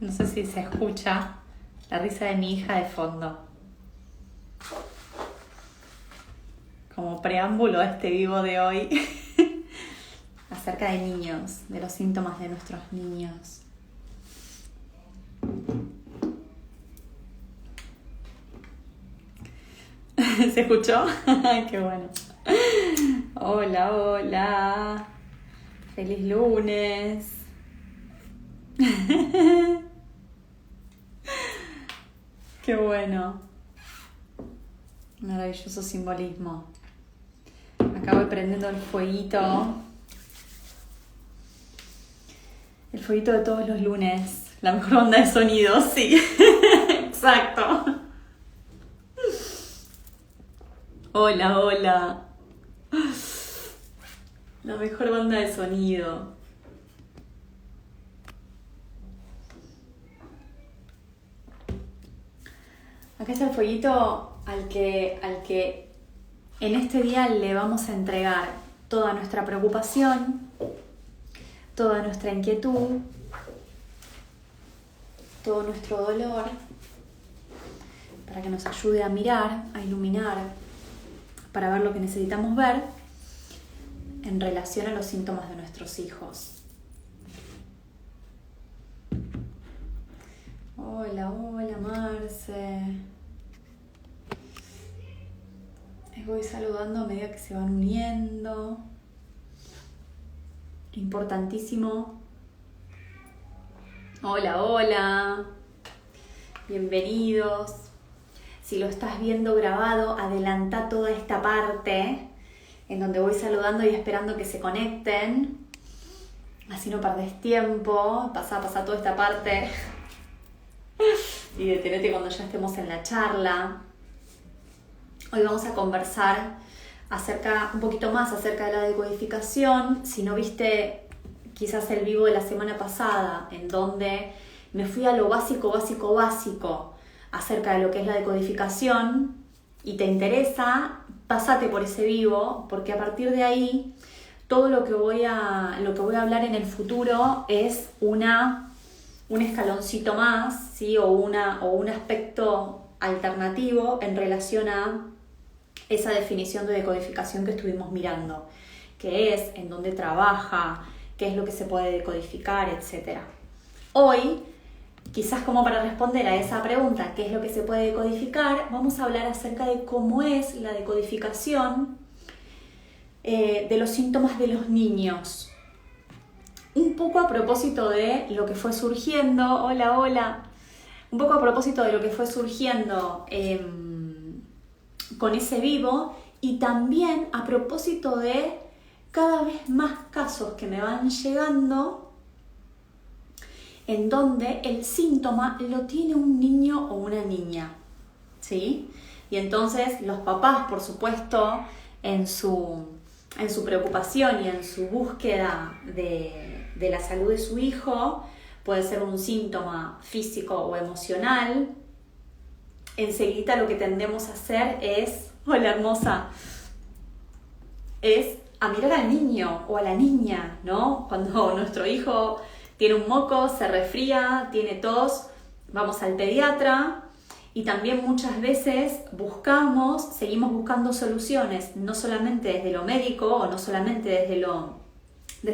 No sé si se escucha la risa de mi hija de fondo. Como preámbulo a este vivo de hoy acerca de niños, de los síntomas de nuestros niños. ¿Se escuchó? ¡Qué bueno! Hola, hola. Feliz lunes. ¡Qué bueno! Maravilloso simbolismo. Acá voy prendiendo el fueguito. El fueguito de todos los lunes. La mejor onda de sonido, sí. Exacto. Hola, hola. La mejor banda de sonido. Acá está el fueguito al que en este día le vamos a entregar toda nuestra preocupación, toda nuestra inquietud, todo nuestro dolor, para que nos ayude a mirar, a iluminar, para ver lo que necesitamos ver en relación a los síntomas de nuestros hijos. Hola, hola Marce. Les voy saludando a medida que se van uniendo. Importantísimo. Hola, hola. Bienvenidos. Si lo estás viendo grabado, adelanta toda esta parte en donde voy saludando y esperando que se conecten. Así no perdés tiempo. Pasa toda esta parte. Y detenete cuando ya estemos en la charla. Hoy vamos a conversar un poquito más acerca de la decodificación. Si no viste quizás el vivo de la semana pasada, en donde me fui a lo básico acerca de lo que es la decodificación y te interesa, pásate por ese vivo, porque a partir de ahí todo lo que voy a hablar en el futuro es un escaloncito más, ¿sí? o un aspecto alternativo en relación a esa definición de decodificación que estuvimos mirando, qué es, en dónde trabaja, qué es lo que se puede decodificar, etc. Hoy, quizás como para responder a esa pregunta, ¿qué es lo que se puede decodificar?, vamos a hablar acerca de cómo es la decodificación de los síntomas de los niños. Un poco a propósito de lo que fue surgiendo, un poco a propósito de lo que fue surgiendo con ese vivo, y también a propósito de cada vez más casos que me van llegando en donde el síntoma lo tiene un niño o una niña, ¿sí? Y entonces los papás, por supuesto, en su preocupación y en su búsqueda de la salud de su hijo, puede ser un síntoma físico o emocional. Enseguida lo que tendemos a hacer es, hola hermosa, es a mirar al niño o a la niña, ¿no? Cuando nuestro hijo tiene un moco, se resfría, tiene tos, vamos al pediatra, y también muchas veces seguimos buscando soluciones, no solamente desde lo médico o no solamente desde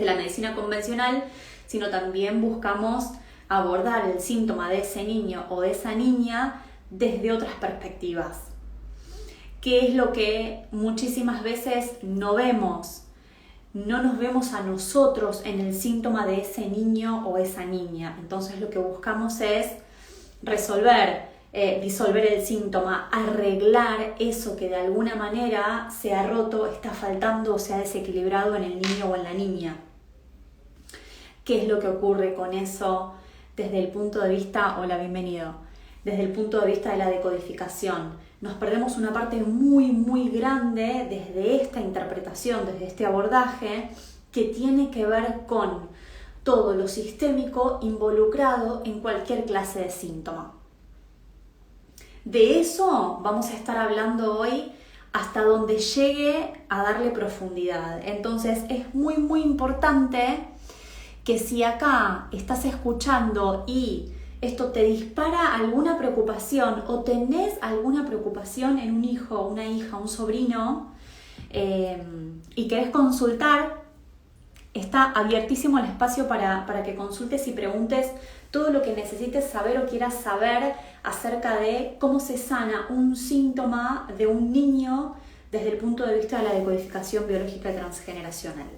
la medicina convencional, sino también buscamos abordar el síntoma de ese niño o de esa niña desde otras perspectivas. ¿Qué es lo que muchísimas veces no vemos? No nos vemos a nosotros en el síntoma de ese niño o esa niña. Entonces lo que buscamos es disolver el síntoma, arreglar eso que de alguna manera se ha roto, está faltando o se ha desequilibrado en el niño o en la niña. ¿Qué es lo que ocurre con eso desde el punto de vista, hola, bienvenido, desde el punto de vista de la decodificación? Nos perdemos una parte muy, muy grande desde esta interpretación, desde este abordaje, que tiene que ver con todo lo sistémico involucrado en cualquier clase de síntoma. De eso vamos a estar hablando hoy hasta donde llegue a darle profundidad. Entonces es muy, muy importante que si acá estás escuchando y esto te dispara alguna preocupación o tenés alguna preocupación en un hijo, una hija, un sobrino y querés consultar, está abiertísimo el espacio para que consultes y preguntes todo lo que necesites saber o quieras saber acerca de cómo se sana un síntoma de un niño desde el punto de vista de la decodificación biológica transgeneracional.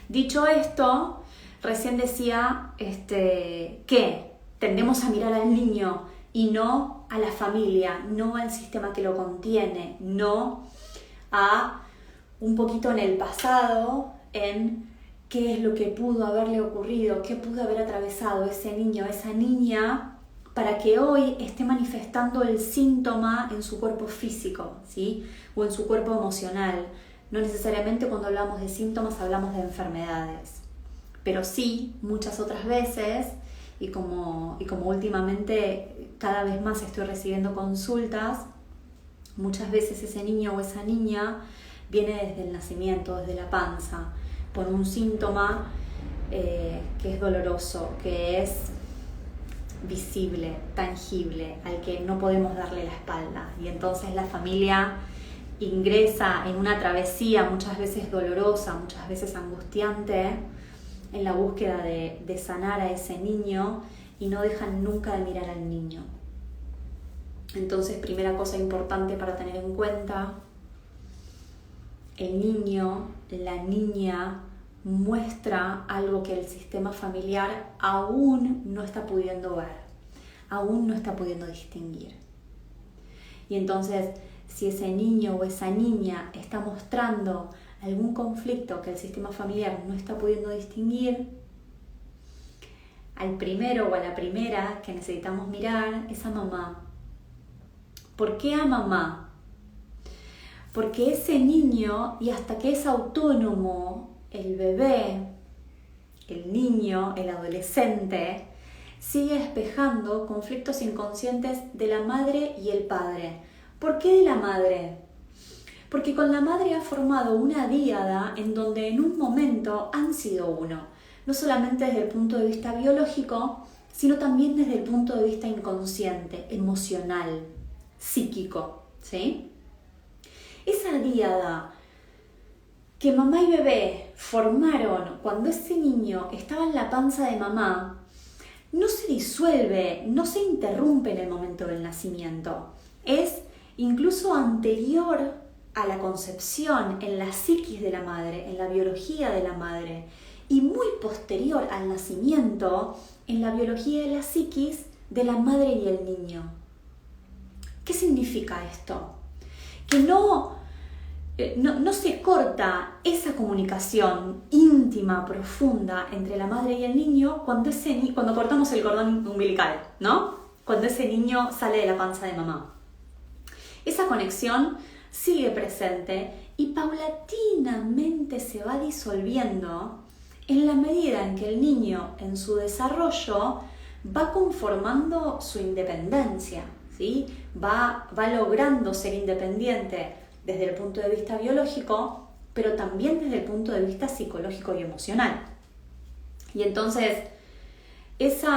Dicho esto, recién decía que tendemos a mirar al niño y no a la familia, no al sistema que lo contiene, no a un poquito en el pasado, en qué es lo que pudo haberle ocurrido, qué pudo haber atravesado ese niño, esa niña, para que hoy esté manifestando el síntoma en su cuerpo físico, ¿sí? O en su cuerpo emocional. No necesariamente cuando hablamos de síntomas hablamos de enfermedades, pero sí muchas otras veces, y como últimamente cada vez más estoy recibiendo consultas, muchas veces ese niño o esa niña viene desde el nacimiento, desde la panza, con un síntoma que es doloroso, que es visible, tangible, al que no podemos darle la espalda. Y entonces la familia ingresa en una travesía muchas veces dolorosa, muchas veces angustiante, en la búsqueda de sanar a ese niño y no dejan nunca de mirar al niño. Entonces, primera cosa importante para tener en cuenta, el niño, la niña muestra algo que el sistema familiar aún no está pudiendo ver, aún no está pudiendo distinguir. Y entonces, si ese niño o esa niña está mostrando algún conflicto que el sistema familiar no está pudiendo distinguir, al primero o a la primera que necesitamos mirar es a mamá. ¿Por qué a mamá? Porque ese niño, y hasta que es autónomo, el bebé, el niño, el adolescente, sigue espejando conflictos inconscientes de la madre y el padre. ¿Por qué de la madre? Porque con la madre ha formado una díada en donde en un momento han sido uno, no solamente desde el punto de vista biológico, sino también desde el punto de vista inconsciente, emocional, psíquico, ¿sí? Esa díada que mamá y bebé formaron cuando ese niño estaba en la panza de mamá, no se disuelve, no se interrumpe en el momento del nacimiento. Es incluso anterior a la concepción en la psiquis de la madre, en la biología de la madre, y muy posterior al nacimiento en la biología de la psiquis de la madre y el niño. ¿Qué significa esto? Que no se corta esa comunicación íntima, profunda entre la madre y el niño cuando cortamos el cordón umbilical, ¿no? Cuando ese niño sale de la panza de mamá. Esa conexión sigue presente y paulatinamente se va disolviendo en la medida en que el niño en su desarrollo va conformando su independencia, ¿sí? Va logrando ser independiente desde el punto de vista biológico, pero también desde el punto de vista psicológico y emocional. Y entonces, ese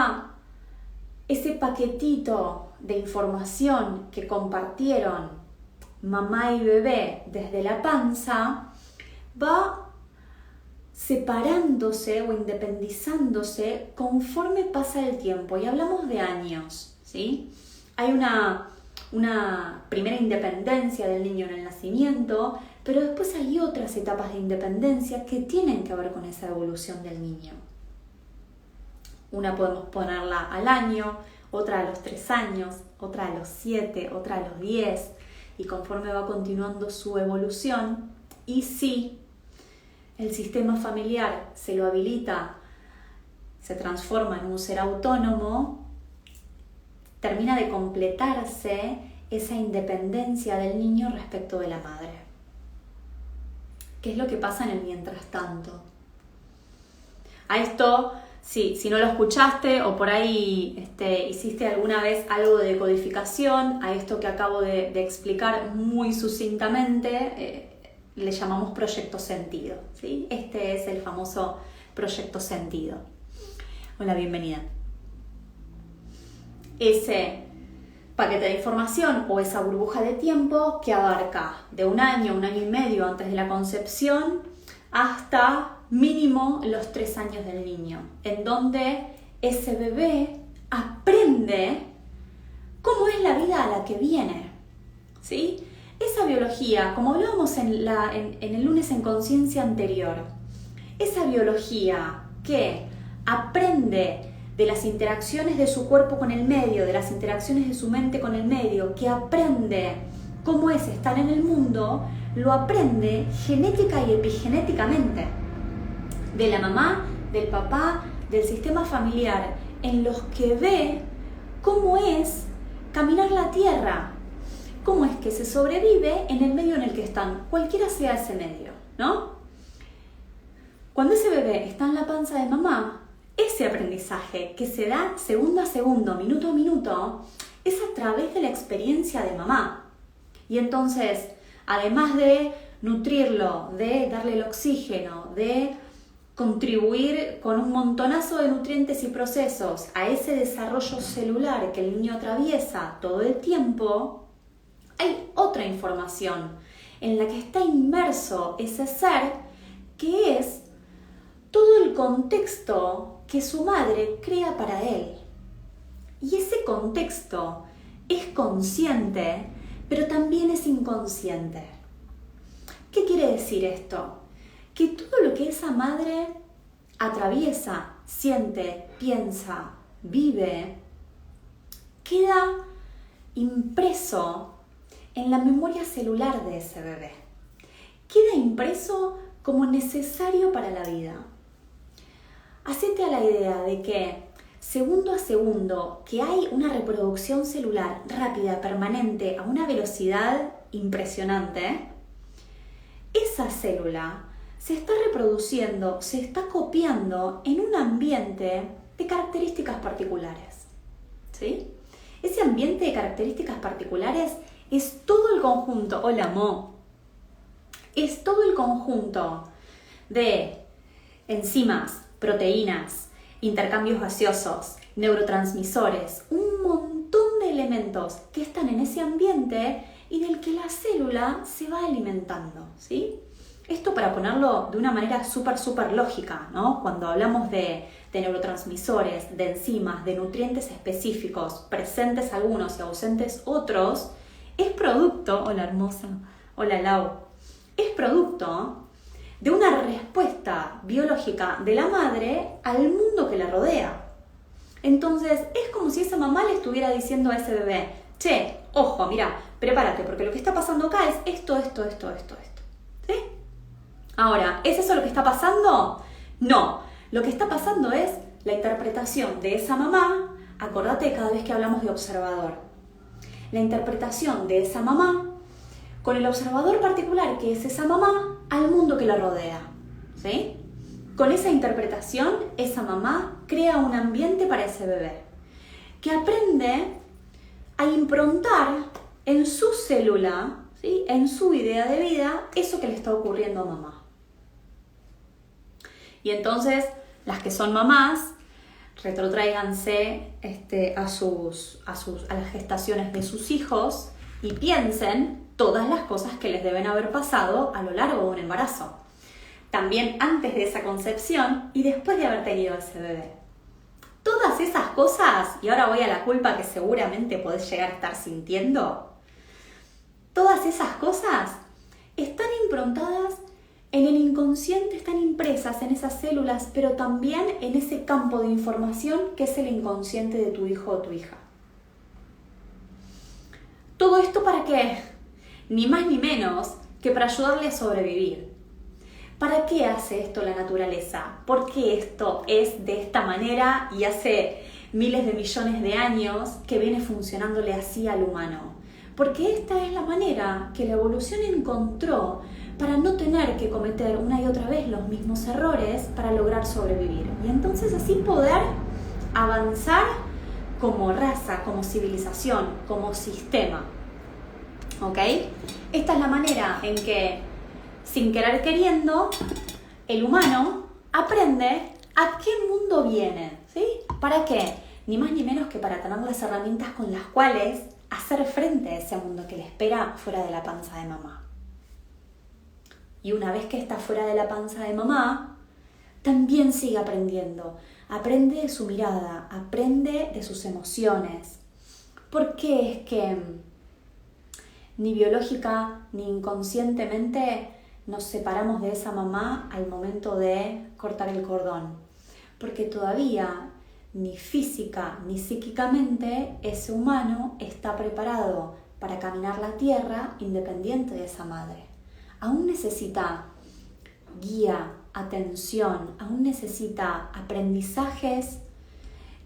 paquetito de información que compartieron mamá y bebé desde la panza va separándose o independizándose conforme pasa el tiempo. Y hablamos de años, ¿sí? Hay una primera independencia del niño en el nacimiento, pero después hay otras etapas de independencia que tienen que ver con esa evolución del niño. Una podemos ponerla al año, otra a los 3 años, otra a los 7, otra a los 10, y conforme va continuando su evolución, y si el sistema familiar se lo habilita, se transforma en un ser autónomo, termina de completarse esa independencia del niño respecto de la madre. ¿Qué es lo que pasa en el mientras tanto? A esto, si no lo escuchaste o por ahí hiciste alguna vez algo de decodificación, a esto que acabo de explicar muy sucintamente, le llamamos proyecto sentido, ¿sí? Este es el famoso proyecto sentido. Hola, bienvenida. ese paquete de información o esa burbuja de tiempo que abarca de un año y medio antes de la concepción hasta mínimo los 3 años del niño, en donde ese bebé aprende cómo es la vida a la que viene, ¿sí? Esa biología, como hablábamos en el lunes en conciencia anterior, esa biología que aprende de las interacciones de su cuerpo con el medio, de las interacciones de su mente con el medio, que aprende cómo es estar en el mundo, lo aprende genética y epigenéticamente. De la mamá, del papá, del sistema familiar, en los que ve cómo es caminar la tierra, cómo es que se sobrevive en el medio en el que están, cualquiera sea ese medio, ¿no? Cuando ese bebé está en la panza de mamá, ese aprendizaje que se da segundo a segundo, minuto a minuto, es a través de la experiencia de mamá. Y entonces, además de nutrirlo, de darle el oxígeno, de contribuir con un montonazo de nutrientes y procesos a ese desarrollo celular que el niño atraviesa todo el tiempo, hay otra información en la que está inmerso ese ser, que es todo el contexto que su madre crea para él. Y ese contexto es consciente, pero también es inconsciente. ¿Qué quiere decir esto? Que todo lo que esa madre atraviesa, siente, piensa, vive, queda impreso en la memoria celular de ese bebé. Queda impreso como necesario para la vida. Hacete a la idea de que segundo a segundo que hay una reproducción celular rápida, permanente, a una velocidad impresionante, esa célula se está reproduciendo, se está copiando en un ambiente de características particulares, ¿sí? Ese ambiente de características particulares es todo el conjunto, hola Mo, es todo el conjunto de enzimas, proteínas, intercambios gaseosos, neurotransmisores, un montón de elementos que están en ese ambiente y del que la célula se va alimentando, ¿sí? Esto para ponerlo de una manera súper lógica, ¿no? Cuando hablamos de neurotransmisores, de enzimas, de nutrientes específicos, presentes algunos y ausentes otros, es producto, hola hermosa, hola Lau, es producto de una respuesta biológica de la madre al mundo que la rodea. Entonces, es como si esa mamá le estuviera diciendo a ese bebé, che, ojo, mira, prepárate, porque lo que está pasando acá es esto. ¿Sí? Ahora, ¿es eso lo que está pasando? No, lo que está pasando es la interpretación de esa mamá, acordate cada vez que hablamos de observador, la interpretación de esa mamá con el observador particular que es esa mamá al mundo que la rodea, ¿sí? Con esa interpretación, esa mamá crea un ambiente para ese bebé, que aprende a improntar en su célula, ¿sí? En su idea de vida, eso que le está ocurriendo a mamá. Y entonces, las que son mamás, retrotráiganse a las gestaciones de sus hijos y piensen todas las cosas que les deben haber pasado a lo largo de un embarazo. También antes de esa concepción y después de haber tenido ese bebé. Todas esas cosas, y ahora voy a la culpa que seguramente podés llegar a estar sintiendo, todas esas cosas están improntadas en el inconsciente, están impresas en esas células, pero también en ese campo de información que es el inconsciente de tu hijo o tu hija. ¿Todo esto para qué? Ni más ni menos que para ayudarle a sobrevivir. ¿Para qué hace esto la naturaleza? ¿Por qué esto es de esta manera y hace miles de millones de años que viene funcionándole así al humano? Porque esta es la manera que la evolución encontró para no tener que cometer una y otra vez los mismos errores para lograr sobrevivir. Y entonces así poder avanzar como raza, como civilización, como sistema. ¿Ok? Esta es la manera en que, sin querer queriendo, el humano aprende a qué mundo viene, ¿sí? ¿Para qué? ni más ni menos que para tener las herramientas con las cuales hacer frente a ese mundo que le espera fuera de la panza de mamá. Y una vez que está fuera de la panza de mamá, también sigue aprendiendo. Aprende de su mirada, aprende de sus emociones. ¿Por qué es que ni biológica ni inconscientemente nos separamos de esa mamá al momento de cortar el cordón? Porque todavía ni física ni psíquicamente ese humano está preparado para caminar la tierra independiente de esa madre. Aún necesita guía, atención, aún necesita aprendizajes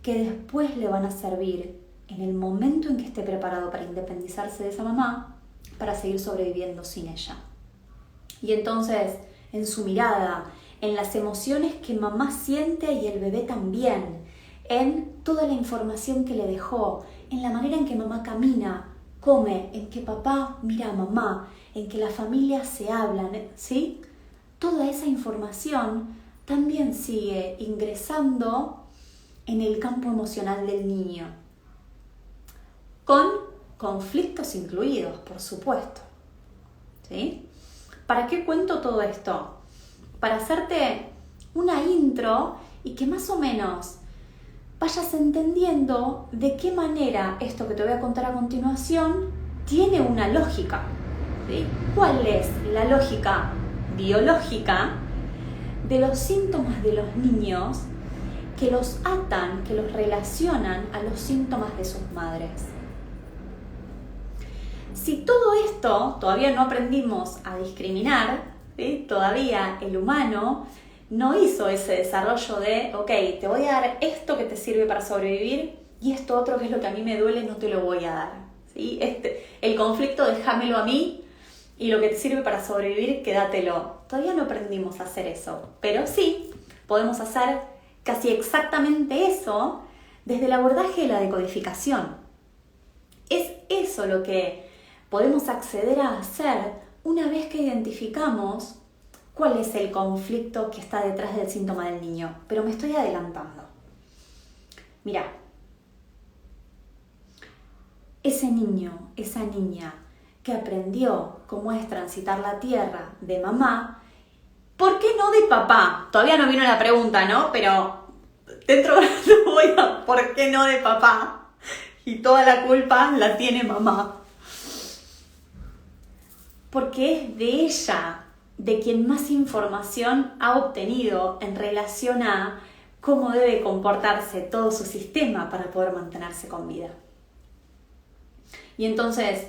que después le van a servir en el momento en que esté preparado para independizarse de esa mamá, para seguir sobreviviendo sin ella. Y entonces, en su mirada, en las emociones que mamá siente y el bebé también, en toda la información que le dejó, en la manera en que mamá camina, come, en que papá mira a mamá, en que las familias se hablan, ¿sí? Toda esa información también sigue ingresando en el campo emocional del niño, con conflictos incluidos, por supuesto, ¿sí? ¿Para qué cuento todo esto? Para hacerte una intro y que más o menos vayas entendiendo de qué manera esto que te voy a contar a continuación tiene una lógica, ¿sí? ¿Cuál es la lógica biológica de los síntomas de los niños que los atan, que los relacionan a los síntomas de sus madres? Si todo esto todavía no aprendimos a discriminar, ¿sí? Todavía el humano no hizo ese desarrollo de, ok, te voy a dar esto que te sirve para sobrevivir y esto otro que es lo que a mí me duele no te lo voy a dar, ¿sí? El conflicto déjamelo a mí y lo que te sirve para sobrevivir quédatelo. Todavía no aprendimos a hacer eso, pero sí podemos hacer casi exactamente eso desde el abordaje de la decodificación. Es eso lo que podemos acceder a hacer una vez que identificamos cuál es el conflicto que está detrás del síntoma del niño. Pero me estoy adelantando. Mira, ese niño, esa niña que aprendió cómo es transitar la tierra de mamá, ¿por qué no de papá? Todavía no vino la pregunta, ¿no? Pero dentro de voy a ¿por qué no de papá? Y toda la culpa la tiene mamá. Porque es de ella de quien más información ha obtenido en relación a cómo debe comportarse todo su sistema para poder mantenerse con vida. Y entonces,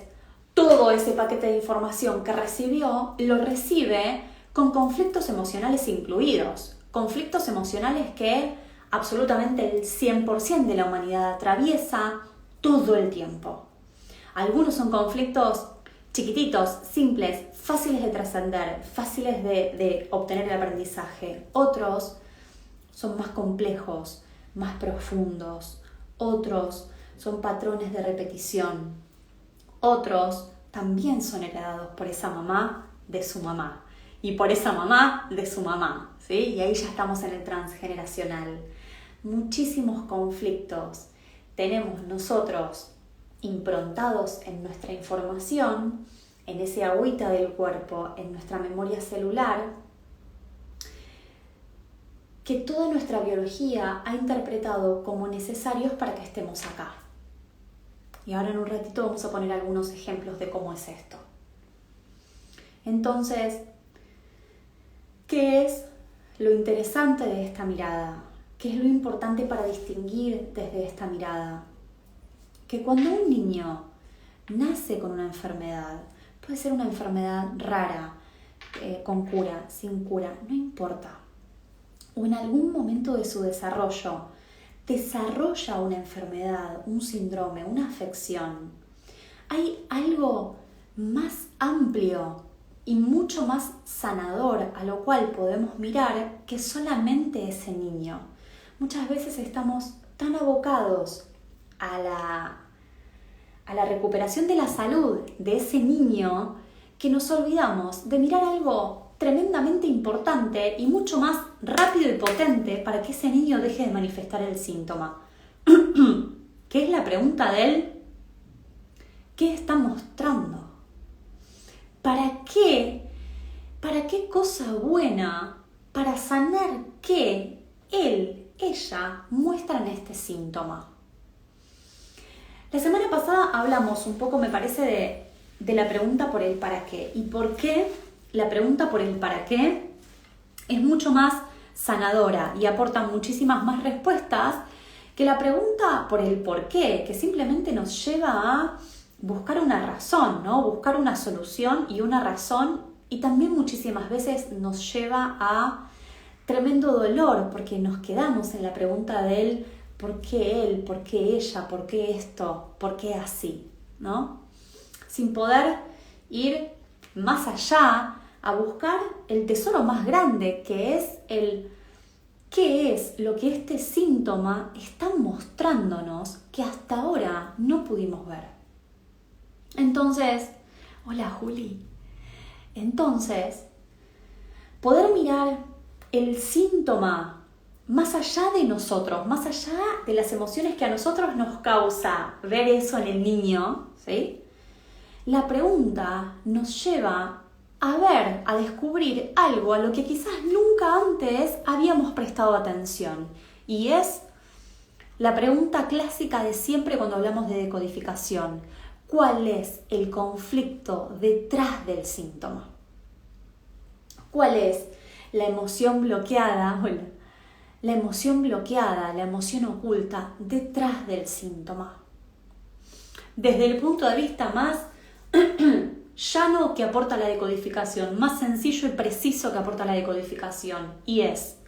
todo ese paquete de información que recibió, lo recibe con conflictos emocionales incluidos. Conflictos emocionales que absolutamente el 100% de la humanidad atraviesa todo el tiempo. Algunos son conflictos chiquititos, simples, fáciles de trascender, fáciles de obtener el aprendizaje. Otros son más complejos, más profundos. Otros son patrones de repetición. Otros también son heredados por esa mamá de su mamá y por esa mamá de su mamá, ¿sí? Y ahí ya estamos en el transgeneracional. Muchísimos conflictos tenemos nosotros improntados en nuestra información, en ese agüita del cuerpo, en nuestra memoria celular, que toda nuestra biología ha interpretado como necesarios para que estemos acá. Y ahora en un ratito vamos a poner algunos ejemplos de cómo es esto. Entonces, ¿qué es lo interesante de esta mirada? ¿Qué es lo importante para distinguir desde esta mirada? Que cuando un niño nace con una enfermedad, puede ser una enfermedad rara, con cura, sin cura, no importa. O en algún momento de su desarrollo, desarrolla una enfermedad, un síndrome, una afección. Hay algo más amplio y mucho más sanador a lo cual podemos mirar que solamente ese niño. Muchas veces estamos tan abocados a la recuperación de la salud de ese niño que nos olvidamos de mirar algo tremendamente importante y mucho más rápido y potente para que ese niño deje de manifestar el síntoma. que es la pregunta del ¿qué está mostrando? ¿Para qué? ¿Para qué cosa buena? ¿Para sanar qué él, ella muestran este síntoma? La semana pasada hablamos un poco, me parece, de la pregunta por el para qué. ¿Y por qué la pregunta por el para qué es mucho más sanadora y aporta muchísimas más respuestas que la pregunta por el por qué, que simplemente nos lleva a buscar una razón, ¿no? Buscar una solución y una razón, y también muchísimas veces nos lleva a tremendo dolor porque nos quedamos en la pregunta del ¿por qué él? ¿Por qué ella? ¿Por qué esto? ¿Por qué así? ¿No? Sin poder ir más allá a buscar el tesoro más grande, que es el qué es lo que este síntoma está mostrándonos que hasta ahora no pudimos ver. Entonces, hola Juli. Entonces, poder mirar el síntoma más allá de nosotros, más allá de las emociones que a nosotros nos causa ver eso en el niño, ¿sí? La pregunta nos lleva a ver, a descubrir algo a lo que quizás nunca antes habíamos prestado atención. Y es la pregunta clásica de siempre cuando hablamos de decodificación. ¿Cuál es el conflicto detrás del síntoma? ¿Cuál es la emoción bloqueada? La emoción bloqueada, la emoción oculta detrás del síntoma. Desde el punto de vista más llano que aporta la decodificación, más sencillo y preciso que aporta la decodificación, y es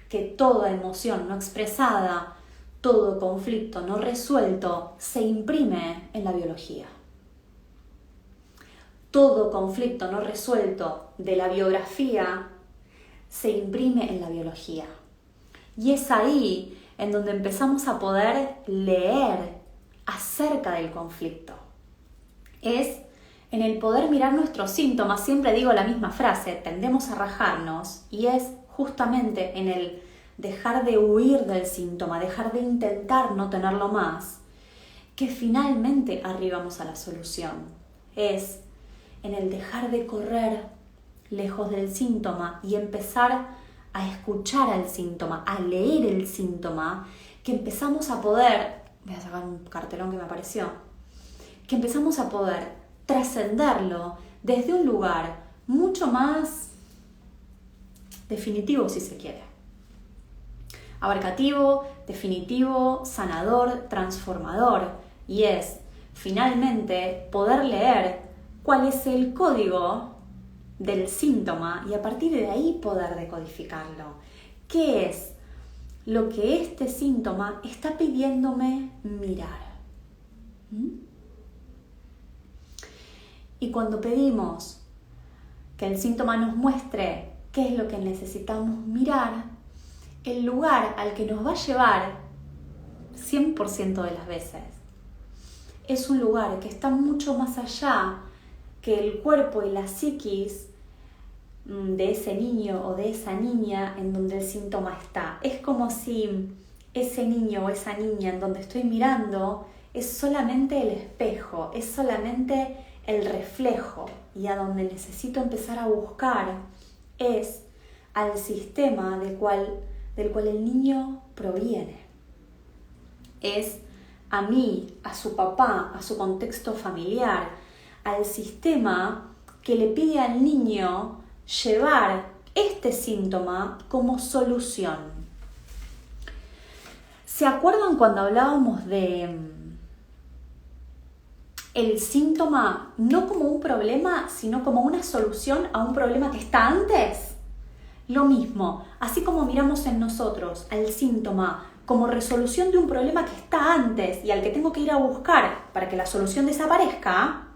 que toda emoción no expresada, todo conflicto no resuelto se imprime en la biología. Todo conflicto no resuelto de la biografía se imprime en la biología. Y es ahí en donde empezamos a poder leer acerca del conflicto. Es en el poder mirar nuestros síntomas. Siempre digo la misma frase, tendemos a rajarnos, y es justamente en el dejar de huir del síntoma, dejar de intentar no tenerlo más, que finalmente arribamos a la solución. Es en el dejar de correr lejos del síntoma y empezar a escuchar al síntoma, a leer el síntoma, que empezamos a poder, voy a sacar un cartelón que me apareció, que empezamos a poder trascenderlo desde un lugar mucho más definitivo, si se quiere. Abarcativo, definitivo, sanador, transformador. Y es, finalmente, poder leer cuál es el código del síntoma y a partir de ahí poder decodificarlo. ¿Qué es lo que este síntoma está pidiéndome mirar? Y cuando pedimos que el síntoma nos muestre qué es lo que necesitamos mirar, el lugar al que nos va a llevar 100% de las veces es un lugar que está mucho más allá que el cuerpo y la psiquis de ese niño o de esa niña en donde el síntoma está. Es como si ese niño o esa niña en donde estoy mirando es solamente el espejo, es solamente el reflejo, y a donde necesito empezar a buscar es al sistema del cual el niño proviene. Es a mí, a su papá, a su contexto familiar, al sistema que le pide al niño llevar este síntoma como solución. ¿Se acuerdan cuando hablábamos de el síntoma no como un problema, sino como una solución a un problema que está antes? Lo mismo, así como miramos en nosotros al síntoma como resolución de un problema que está antes y al que tengo que ir a buscar para que la solución desaparezca,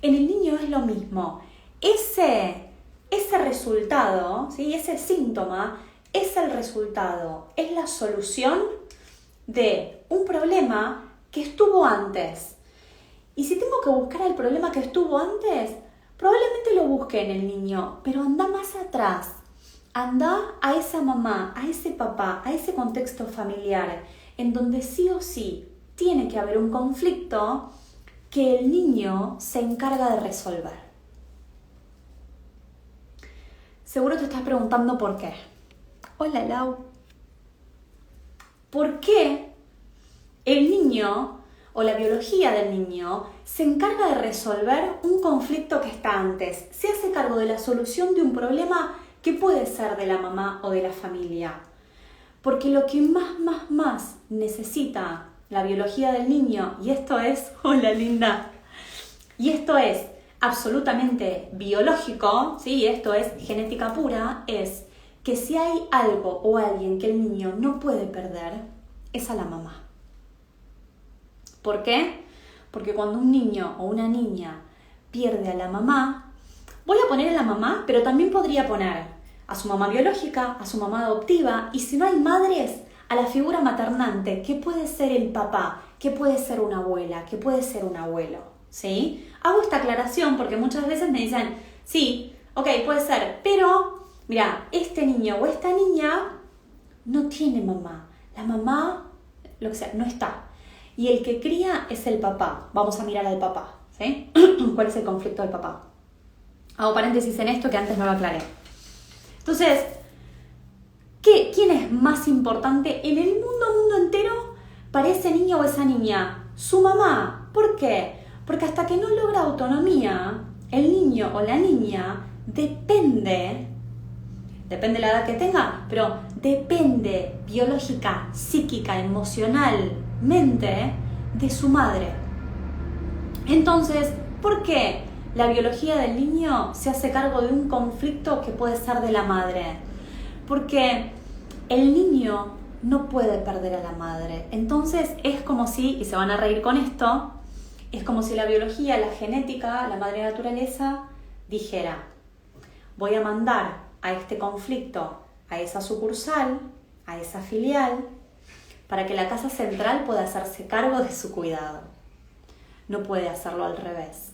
en el niño es lo mismo. Ese resultado, ¿sí? Ese síntoma es el resultado, es la solución de un problema que estuvo antes. Y si tengo que buscar el problema que estuvo antes, probablemente lo busque en el niño, pero anda más atrás. Anda a esa mamá, a ese papá, a ese contexto familiar en donde sí o sí tiene que haber un conflicto que el niño se encarga de resolver. Seguro te estás preguntando por qué. Hola, Lau. ¿Por qué el niño o la biología del niño se encarga de resolver un conflicto que está antes? Se hace cargo de la solución de un problema que puede ser de la mamá o de la familia. Porque lo que más necesita la biología del niño, y esto es, hola linda, y esto es absolutamente biológico, ¿sí? Esto es genética pura, es que si hay algo o alguien que el niño no puede perder, es a la mamá. ¿Por qué? Porque cuando un niño o una niña pierde a la mamá, voy a poner a la mamá, pero también podría poner a su mamá biológica, a su mamá adoptiva, y si no hay madres, a la figura maternante, que puede ser el papá, que puede ser una abuela, que puede ser un abuelo, ¿sí? Hago esta aclaración porque muchas veces me dicen, sí, ok, puede ser, pero mira, este niño o esta niña no tiene mamá. La mamá, lo que sea, no está. Y el que cría es el papá. Vamos a mirar al papá, ¿sí? ¿Cuál es el conflicto del papá? Hago paréntesis en esto que antes no lo aclaré. Entonces, ¿quién es más importante en el mundo entero para ese niño o esa niña? Su mamá. ¿Por qué? Porque hasta que no logra autonomía, el niño o la niña depende de la edad que tenga, pero depende biológica, psíquica, emocionalmente de su madre. Entonces, ¿por qué la biología del niño se hace cargo de un conflicto que puede ser de la madre? Porque el niño no puede perder a la madre. Entonces es como si, y se van a reír con esto, es como si la biología, la genética, la madre naturaleza dijera, voy a mandar a este conflicto, a esa sucursal, a esa filial, para que la casa central pueda hacerse cargo de su cuidado. No puede hacerlo al revés.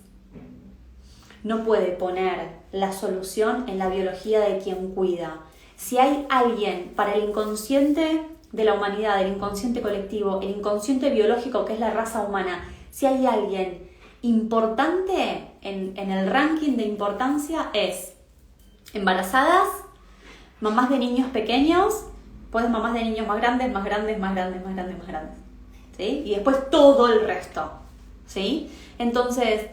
No puede poner la solución en la biología de quien cuida. Si hay alguien para el inconsciente de la humanidad, el inconsciente colectivo, el inconsciente biológico que es la raza humana, si hay alguien importante en el ranking de importancia es embarazadas, mamás de niños pequeños, pues mamás de niños más grandes, ¿sí? Y después todo el resto, ¿sí? Entonces,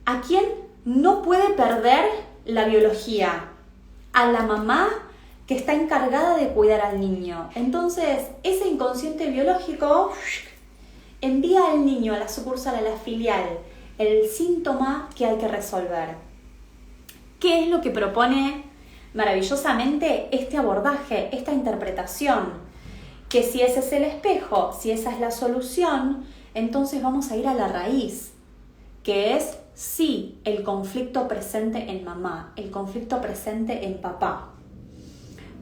¿a quién no puede perder la biología? A la mamá que está encargada de cuidar al niño. Entonces, ese inconsciente biológico envía al niño a la sucursal, a la filial, el síntoma que hay que resolver. ¿Qué es lo que propone maravillosamente este abordaje, esta interpretación? Que si ese es el espejo, si esa es la solución, entonces vamos a ir a la raíz, que es sí el conflicto presente en mamá, el conflicto presente en papá.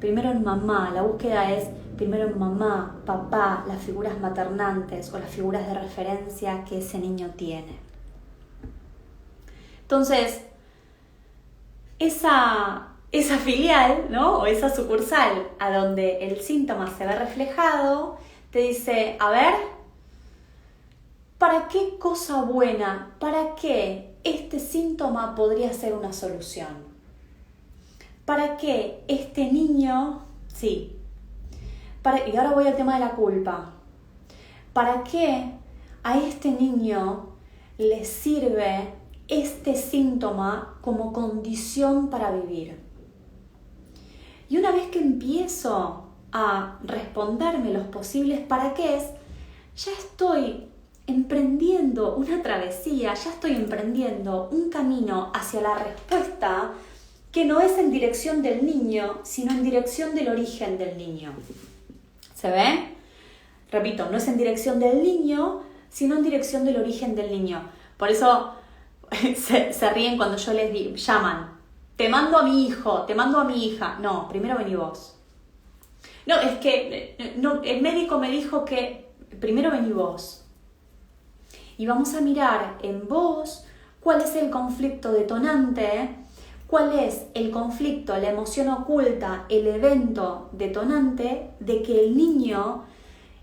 Primero en mamá, la búsqueda es primero en mamá, papá, las figuras maternantes o las figuras de referencia que ese niño tiene. Entonces, esa filial, ¿no? O esa sucursal a donde el síntoma se ve reflejado, te dice, a ver, ¿para qué cosa buena, para qué este síntoma podría ser una solución? ¿Para qué este niño, sí? Y ahora voy al tema de la culpa. ¿Para qué a este niño le sirve este síntoma como condición para vivir? Y una vez que empiezo a responderme los posibles para qué es, ya estoy emprendiendo una travesía, ya estoy emprendiendo un camino hacia la respuesta que no es en dirección del niño, sino en dirección del origen del niño. ¿Se ve? Repito, no es en dirección del niño, sino en dirección del origen del niño. Por eso se ríen cuando yo les llaman. Te mando a mi hijo, te mando a mi hija. No, primero vení vos. No, es que el médico me dijo que primero vení vos. Y vamos a mirar en vos cuál es el conflicto detonante, ¿Cuál es el conflicto, la emoción oculta, el evento detonante de que el niño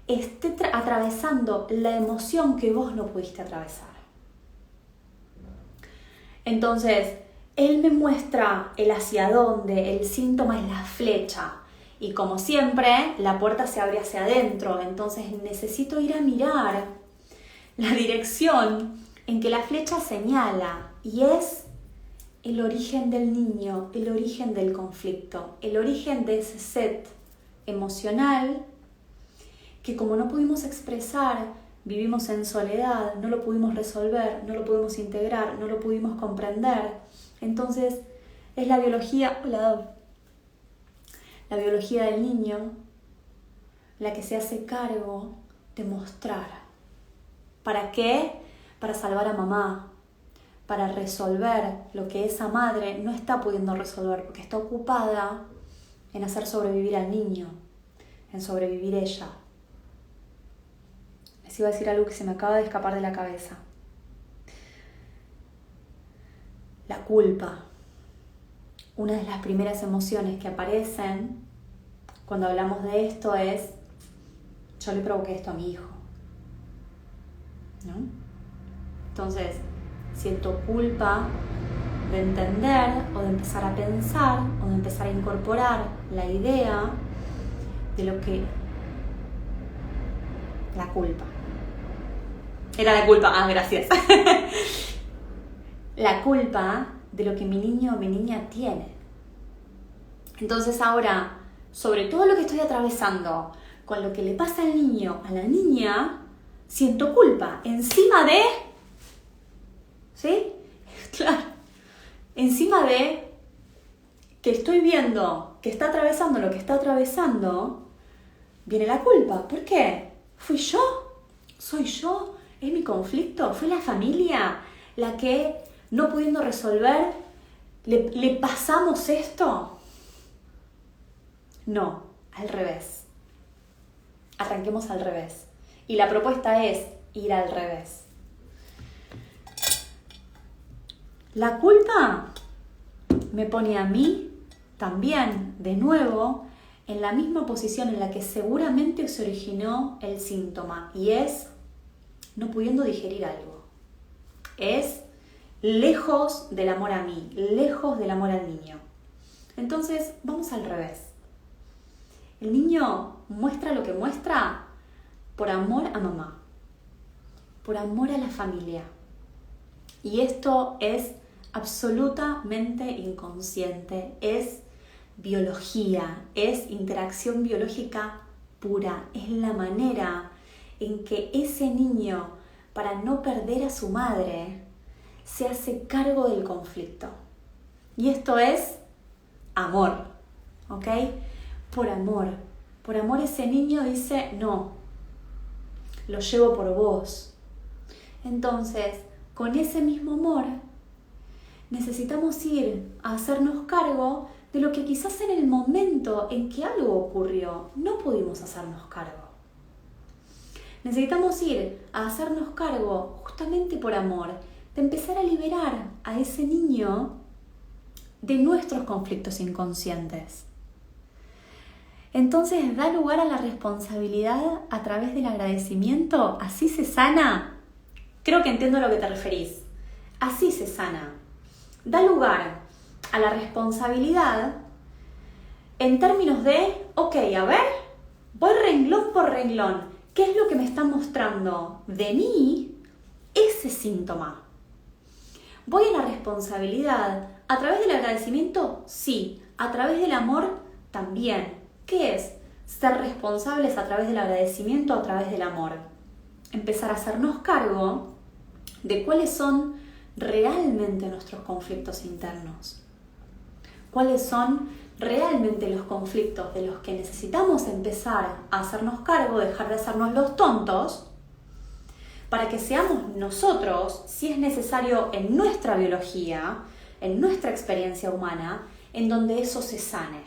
esté atravesando la emoción que vos no pudiste atravesar? Entonces, él me muestra el hacia dónde, el síntoma es la flecha. Y como siempre, la puerta se abre hacia adentro. Entonces necesito ir a mirar la dirección en que la flecha señala. Y es el origen del niño, el origen del conflicto, el origen de ese set emocional que como no pudimos expresar, vivimos en soledad, no lo pudimos resolver, no lo pudimos integrar, no lo pudimos comprender. Entonces es la biología del niño la que se hace cargo de mostrar. ¿Para qué? Para salvar a mamá, para resolver lo que esa madre no está pudiendo resolver porque está ocupada en hacer sobrevivir al niño, en sobrevivir ella. Les iba a decir algo que se me acaba de escapar de la cabeza. La culpa. Una de las primeras emociones que aparecen cuando hablamos de esto es: yo le provoqué esto a mi hijo, ¿no? Entonces, siento culpa de entender o de empezar a pensar o de empezar a incorporar la idea de lo que... La culpa. Era la culpa, gracias. La culpa de lo que mi niño o mi niña tiene. Entonces ahora, sobre todo lo que estoy atravesando, con lo que le pasa al niño, a la niña, siento culpa. Encima de... ¿Sí? Claro. Encima de que estoy viendo que está atravesando lo que está atravesando, viene la culpa. ¿Por qué? ¿Fui yo? ¿Soy yo? ¿Es mi conflicto? ¿Fue la familia la que, no pudiendo resolver, le pasamos esto? No, al revés. Arranquemos al revés. Y la propuesta es ir al revés. La culpa me pone a mí también, de nuevo, en la misma posición en la que seguramente se originó el síntoma, y es no pudiendo digerir algo. Es lejos del amor a mí, lejos del amor al niño. Entonces, vamos al revés. El niño muestra lo que muestra por amor a mamá, por amor a la familia. Y esto es absolutamente inconsciente, es biología, es interacción biológica pura, es la manera en que ese niño, para no perder a su madre, se hace cargo del conflicto. Y esto es amor, ¿ok? Por amor ese niño dice, no, lo llevo por vos. Entonces, con ese mismo amor, necesitamos ir a hacernos cargo de lo que quizás en el momento en que algo ocurrió no pudimos hacernos cargo. Necesitamos ir a hacernos cargo, justamente por amor, de empezar a liberar a ese niño de nuestros conflictos inconscientes. Entonces, da lugar a la responsabilidad a través del agradecimiento. ¿Así se sana? Creo que entiendo a lo que te referís. Así se sana. Da lugar a la responsabilidad en términos de, ok, a ver, voy renglón por renglón. ¿Qué es lo que me está mostrando de mí ese síntoma? Voy a la responsabilidad a través del agradecimiento, sí. A través del amor, también. ¿Qué es? Ser responsables a través del agradecimiento, a través del amor. Empezar a hacernos cargo de cuáles son realmente nuestros conflictos internos. ¿Cuáles son realmente los conflictos de los que necesitamos empezar a hacernos cargo, dejar de hacernos los tontos, para que seamos nosotros, si es necesario en nuestra biología, en nuestra experiencia humana, en donde eso se sane?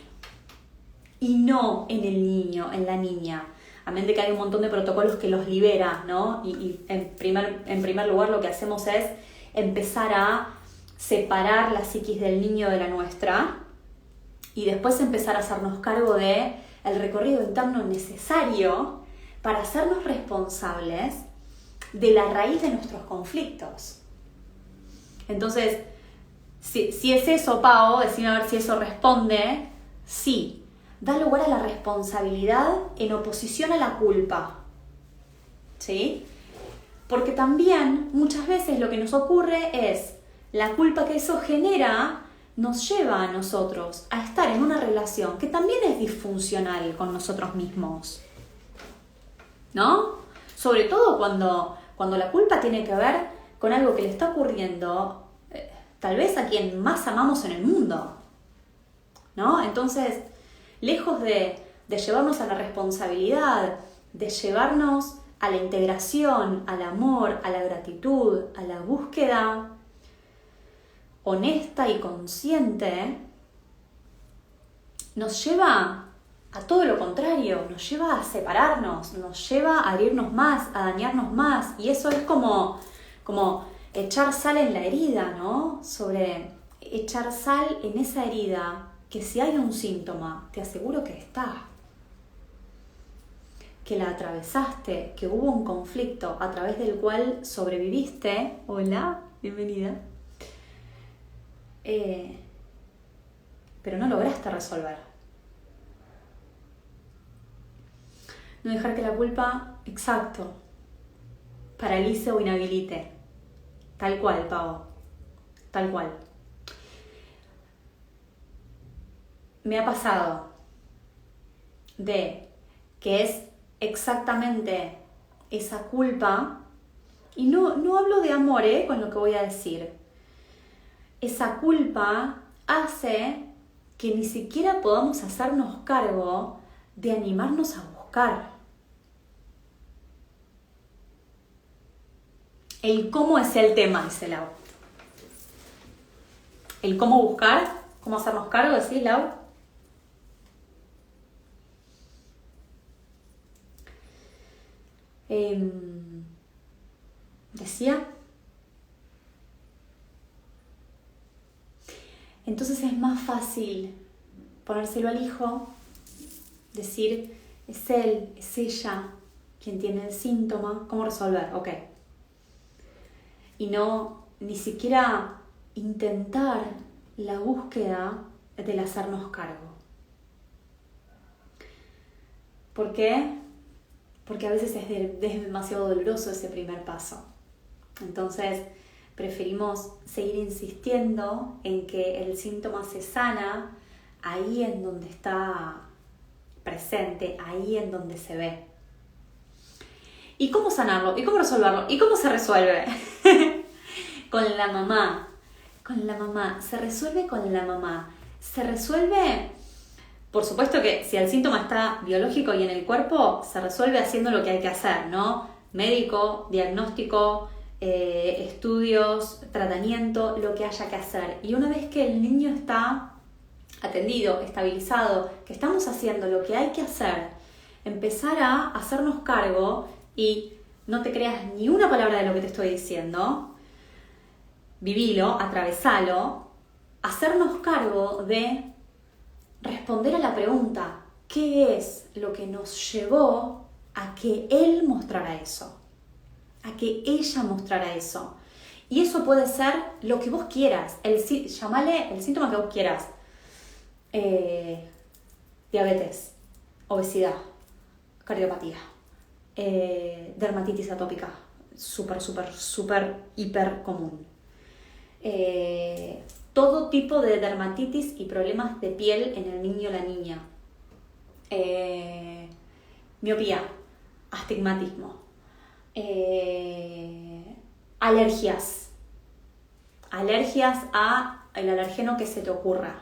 Y no en el niño, en la niña. A menos de que hay un montón de protocolos que los libera, ¿no? Y en primer lugar lo que hacemos es empezar a separar la psiquis del niño de la nuestra y después empezar a hacernos cargo de el recorrido interno necesario para hacernos responsables de la raíz de nuestros conflictos. Entonces, si es eso, Pau, decime a ver si eso responde, sí, da lugar a la responsabilidad en oposición a la culpa, ¿sí? Porque también muchas veces lo que nos ocurre es la culpa que eso genera nos lleva a nosotros a estar en una relación que también es disfuncional con nosotros mismos, ¿no? Sobre todo cuando la culpa tiene que ver con algo que le está ocurriendo tal vez a quien más amamos en el mundo, ¿no? Entonces, lejos de llevarnos a la responsabilidad, de llevarnos a la integración, al amor, a la gratitud, a la búsqueda honesta y consciente, nos lleva a todo lo contrario, nos lleva a separarnos, nos lleva a herirnos más, a dañarnos más, y eso es como echar sal en la herida, ¿no? Sobre echar sal en esa herida, que si hay un síntoma, te aseguro que está. Que la atravesaste, que hubo un conflicto a través del cual sobreviviste. Hola, bienvenida. Pero no lograste resolver. No dejar que la culpa, exacto, paralice o inhabilite. Tal cual, Pau. Tal cual. Me ha pasado de que es exactamente esa culpa, y no hablo de amor, con lo que voy a decir. Esa culpa hace que ni siquiera podamos hacernos cargo de animarnos a buscar. El cómo es el tema, dice Lau. El cómo buscar, cómo hacernos cargo, ¿decís, Lau? Decía. Entonces es más fácil ponérselo al hijo, decir, es él, es ella quien tiene el síntoma, ¿cómo resolver? Ok. Y no ni siquiera intentar la búsqueda del hacernos cargo. ¿Por qué? Porque a veces es demasiado doloroso ese primer paso. Entonces, preferimos seguir insistiendo en que el síntoma se sana ahí en donde está presente, ahí en donde se ve. ¿Y cómo sanarlo? ¿Y cómo resolverlo? ¿Y cómo se resuelve? Con la mamá. Con la mamá. Se resuelve con la mamá. Se resuelve, por supuesto que si el síntoma está biológico y en el cuerpo, se resuelve haciendo lo que hay que hacer, ¿no? Médico, diagnóstico, estudios, tratamiento, lo que haya que hacer. Y una vez que el niño está atendido, estabilizado, que estamos haciendo lo que hay que hacer, empezar a hacernos cargo, y no te creas ni una palabra de lo que te estoy diciendo, vivilo, atravesalo, hacernos cargo de responder a la pregunta, ¿qué es lo que nos llevó a que él mostrara eso? A que ella mostrara eso. Y eso puede ser lo que vos quieras, llamale el síntoma que vos quieras. Diabetes, obesidad, cardiopatía, dermatitis atópica, súper, hiper común. Todo tipo de dermatitis y problemas de piel en el niño o la niña. Miopía, astigmatismo. Alergias a el alergeno que se te ocurra,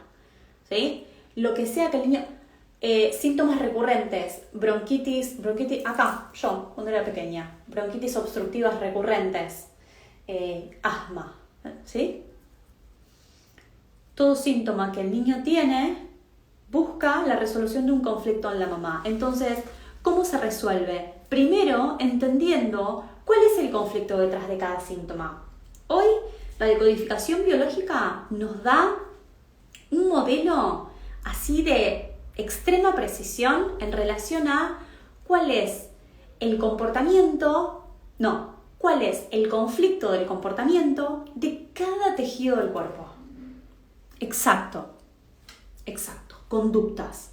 ¿sí? Lo que sea que el niño, síntomas recurrentes, bronquitis, acá, yo, cuando era pequeña, bronquitis obstructivas recurrentes, asma, ¿sí? Todo síntoma que el niño tiene busca la resolución de un conflicto en la mamá. Entonces, ¿cómo se resuelve? Primero, entendiendo cuál es el conflicto detrás de cada síntoma. Hoy La decodificación biológica nos da un modelo así de extrema precisión en relación a cuál es el conflicto del comportamiento de cada tejido del cuerpo. Exacto. Conductas.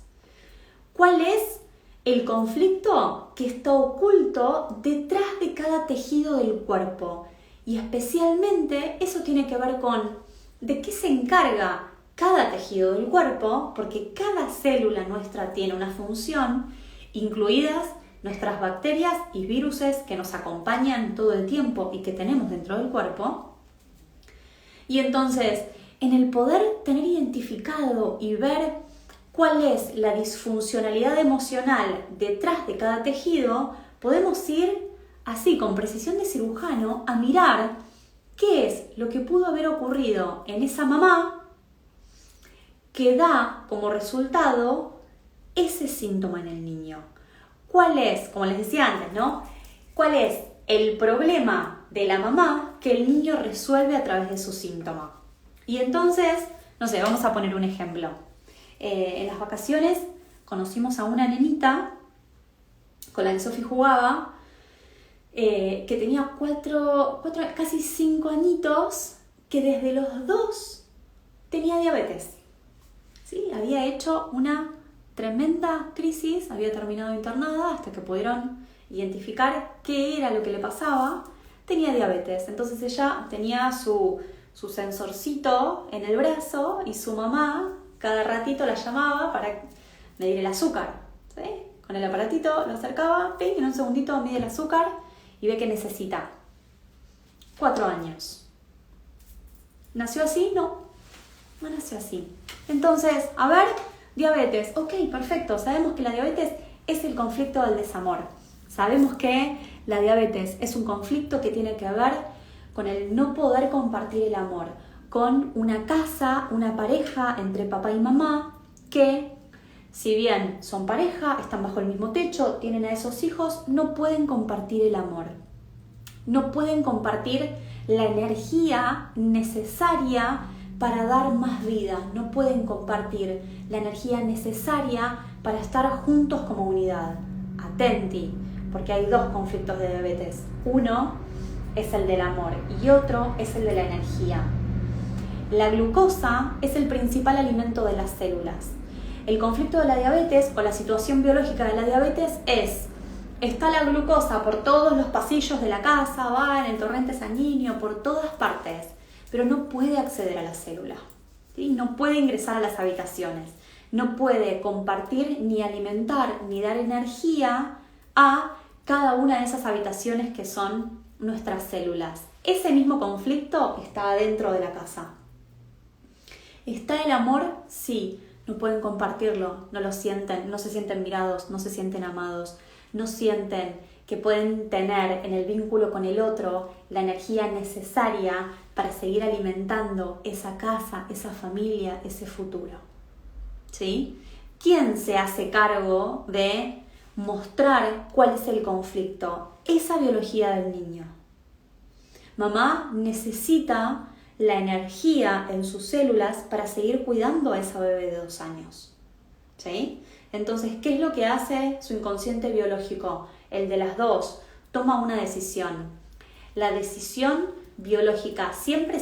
¿Cuál es el conflicto que está oculto detrás de cada tejido del cuerpo? Y especialmente eso tiene que ver con de qué se encarga cada tejido del cuerpo, porque cada célula nuestra tiene una función, incluidas nuestras bacterias y viruses que nos acompañan todo el tiempo y que tenemos dentro del cuerpo. Y entonces, en el poder tener identificado y ver cuál es la disfuncionalidad emocional detrás de cada tejido, podemos ir así, con precisión de cirujano, a mirar qué es lo que pudo haber ocurrido en esa mamá que da como resultado ese síntoma en el niño. ¿Cuál es, como les decía antes, ¿no? ¿Cuál es el problema de la mamá que el niño resuelve a través de su síntoma? Y entonces, no sé, vamos a poner un ejemplo. En las vacaciones conocimos a una nenita con la que Sofi jugaba, que tenía cuatro, casi 5 añitos, que desde los 2 tenía diabetes. ¿Sí? Había hecho una tremenda crisis, había terminado internada hasta que pudieron identificar qué era lo que le pasaba. Tenía diabetes, entonces ella tenía su sensorcito en el brazo y su mamá cada ratito la llamaba para medir el azúcar. ¿Sí? Con el aparatito lo acercaba, y en un segundito mide el azúcar y ve que necesita. 4 años. ¿Nació así? No nació así. Entonces, a ver, diabetes. Ok, perfecto. Sabemos que la diabetes es el conflicto del desamor. Sabemos que la diabetes es un conflicto que tiene que ver con el no poder compartir el amor, con una casa, una pareja entre papá y mamá que, si bien son pareja, están bajo el mismo techo, tienen a esos hijos, no pueden compartir el amor. No pueden compartir la energía necesaria para dar más vida. No pueden compartir la energía necesaria para estar juntos como unidad. Atenti, porque hay 2 conflictos de diabetes. Uno es el del amor y otro es el de la energía. La glucosa es el principal alimento de las células. El conflicto de la diabetes o la situación biológica de la diabetes está la glucosa por todos los pasillos de la casa, va en el torrente sanguíneo, por todas partes, pero no puede acceder a la célula, ¿sí? No puede ingresar a las habitaciones, no puede compartir ni alimentar ni dar energía a cada una de esas habitaciones que son nuestras células. Ese mismo conflicto está dentro de la casa. ¿Está el amor? Sí. No pueden compartirlo, no lo sienten, no se sienten mirados, no se sienten amados, no sienten que pueden tener en el vínculo con el otro la energía necesaria para seguir alimentando esa casa, esa familia, ese futuro. ¿Sí? ¿Quién se hace cargo de mostrar cuál es el conflicto? Esa biología del niño. Mamá necesita la energía en sus células para seguir cuidando a esa bebé de 2 años. ¿Sí? Entonces, ¿qué es lo que hace su inconsciente biológico? El de las 2. Toma una decisión. La decisión biológica siempre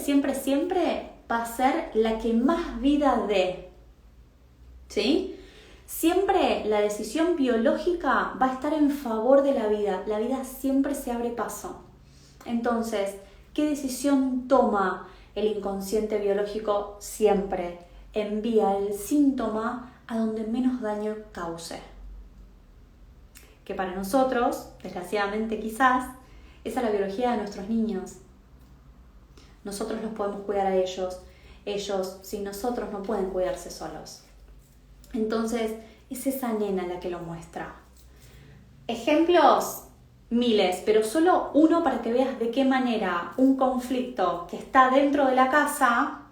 va a ser la que más vida dé. ¿Sí? Siempre la decisión biológica va a estar en favor de la vida. La vida siempre se abre paso. Entonces, ¿qué decisión toma el inconsciente biológico? Siempre envía el síntoma a donde menos daño cause. Que para nosotros, desgraciadamente quizás, esa es la biología de nuestros niños. Nosotros los podemos cuidar a ellos. Ellos, sin nosotros, no pueden cuidarse solos. Entonces, es esa nena la que lo muestra. Ejemplos, miles, pero solo uno para que veas de qué manera un conflicto que está dentro de la casa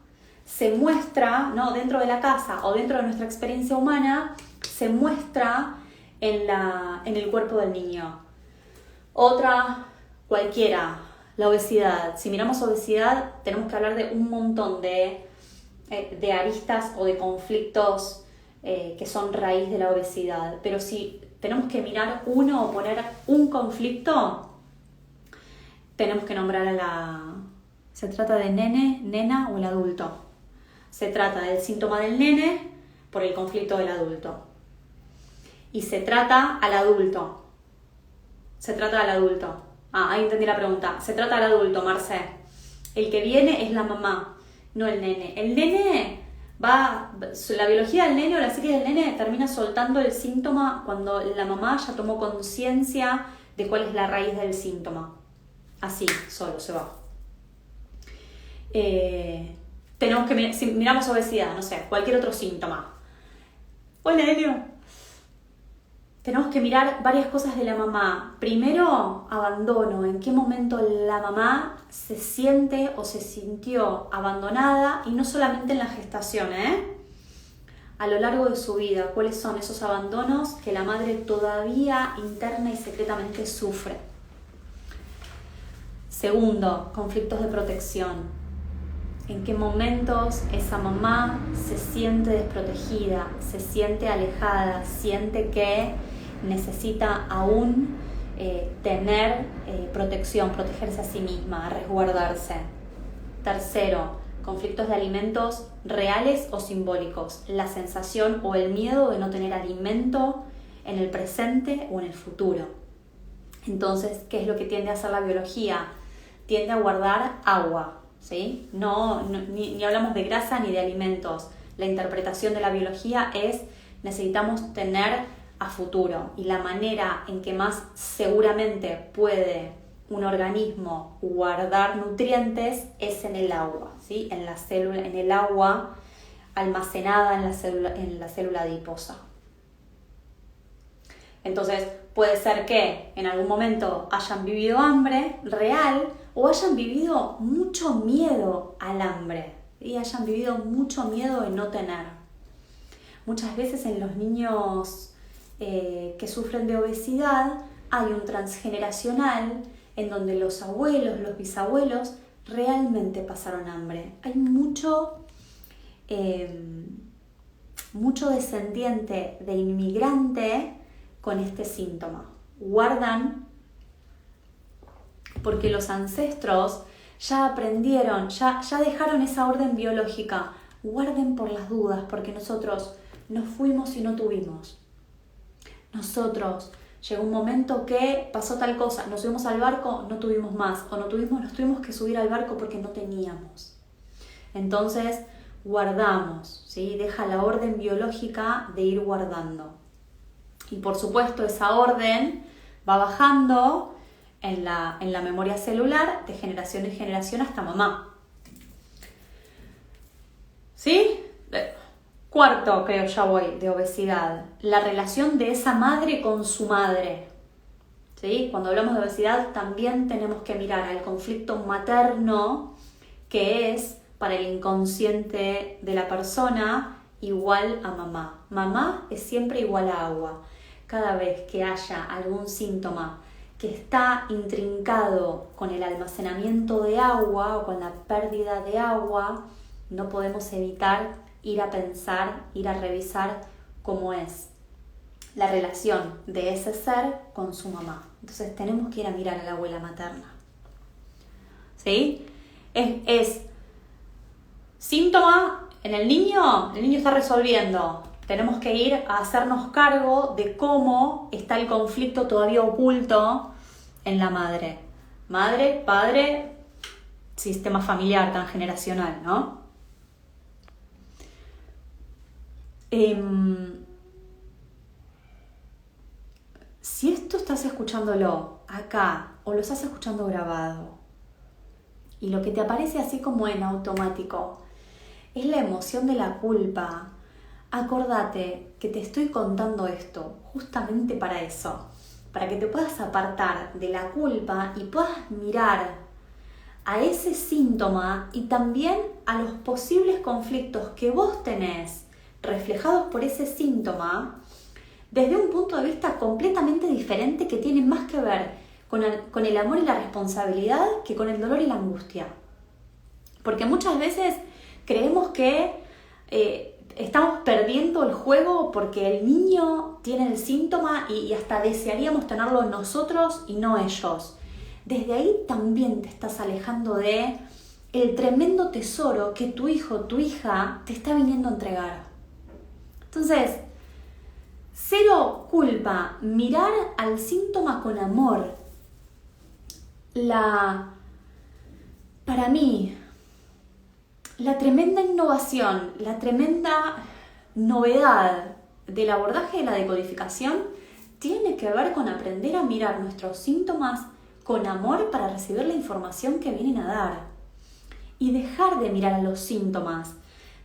se muestra, ¿no? Dentro de la casa o dentro de nuestra experiencia humana, se muestra en el cuerpo del niño. Otra, cualquiera, La obesidad. Si miramos obesidad, tenemos que hablar de un montón de aristas o de conflictos que son raíz de la obesidad. Pero si tenemos que mirar uno o poner un conflicto, tenemos que nombrar a la... ¿Se trata de nene, nena o el adulto? Se trata del síntoma del nene por el conflicto del adulto. Y se trata al adulto. Se trata al adulto. Ahí entendí la pregunta. Se trata al adulto, Marce. El que viene es la mamá, no el nene. El nene va... La biología del nene o la psique del nene termina soltando el síntoma cuando la mamá ya tomó conciencia de cuál es la raíz del síntoma. Así, solo se va. Tenemos que... Si miramos obesidad, no sé, cualquier otro síntoma. Hola, Elio. Tenemos que mirar varias cosas de la mamá. Primero, abandono. ¿En qué momento la mamá se siente o se sintió abandonada? Y no solamente en la gestación, a lo largo de su vida. ¿Cuáles son esos abandonos que la madre todavía interna y secretamente sufre? Segundo, conflictos de protección. ¿En qué momentos esa mamá se siente desprotegida, se siente alejada, siente que necesita aún tener protección, protegerse a sí misma, resguardarse? Tercero, conflictos de alimentos reales o simbólicos, la sensación o el miedo de no tener alimento en el presente o en el futuro. Entonces, ¿qué es lo que tiende a hacer la biología? Tiende a guardar agua, ¿sí? Ni hablamos de grasa ni de alimentos. La interpretación de la biología es necesitamos tener a futuro, y la manera en que más seguramente puede un organismo guardar nutrientes es en el agua, ¿sí? En la célula, en el agua almacenada en la célula adiposa. Entonces puede ser que en algún momento hayan vivido hambre real o hayan vivido mucho miedo al hambre y hayan vivido mucho miedo de no tener. Muchas veces en los niños que sufren de obesidad hay un transgeneracional en donde los abuelos, los bisabuelos realmente pasaron hambre. Hay mucho descendiente de inmigrante con este síntoma. Guardan porque los ancestros ya aprendieron, ya dejaron esa orden biológica. Guarden por las dudas, porque nosotros nos fuimos y no tuvimos. Nosotros, llegó un momento que pasó tal cosa, nos subimos al barco, no tuvimos más, o nos tuvimos que subir al barco porque no teníamos. Entonces, guardamos, ¿sí? Deja la orden biológica de ir guardando. Y por supuesto, esa orden va bajando en la memoria celular de generación en generación hasta mamá. ¿Sí? Cuarto, creo ya voy, de obesidad. La relación de esa madre con su madre. ¿Sí? Cuando hablamos de obesidad también tenemos que mirar al conflicto materno, que es para el inconsciente de la persona igual a mamá. Mamá es siempre igual a agua. Cada vez que haya algún síntoma que está intrincado con el almacenamiento de agua o con la pérdida de agua, no podemos evitar ir a pensar, ir a revisar cómo es la relación de ese ser con su mamá. Entonces tenemos que ir a mirar a la abuela materna. ¿Sí? Es síntoma en el niño está resolviendo. Tenemos que ir a hacernos cargo de cómo está el conflicto todavía oculto en la madre. Madre, padre, sistema familiar tan generacional, ¿no? Si esto estás escuchándolo acá o lo estás escuchando grabado y lo que te aparece así como en automático es la emoción de la culpa, acordate que te estoy contando esto justamente para eso, para que te puedas apartar de la culpa y puedas mirar a ese síntoma y también a los posibles conflictos que vos tenés reflejados por ese síntoma desde un punto de vista completamente diferente que tiene más que ver con el amor y la responsabilidad que con el dolor y la angustia. Porque muchas veces creemos que estamos perdiendo el juego porque el niño tiene el síntoma y hasta desearíamos tenerlo nosotros y no ellos. Desde ahí también te estás alejando de el tremendo tesoro que tu hijo, tu hija te está viniendo a entregar. Entonces, cero culpa, mirar al síntoma con amor. Para mí, la tremenda innovación, la tremenda novedad del abordaje de la decodificación tiene que ver con aprender a mirar nuestros síntomas con amor para recibir la información que vienen a dar. Y dejar de mirar a los síntomas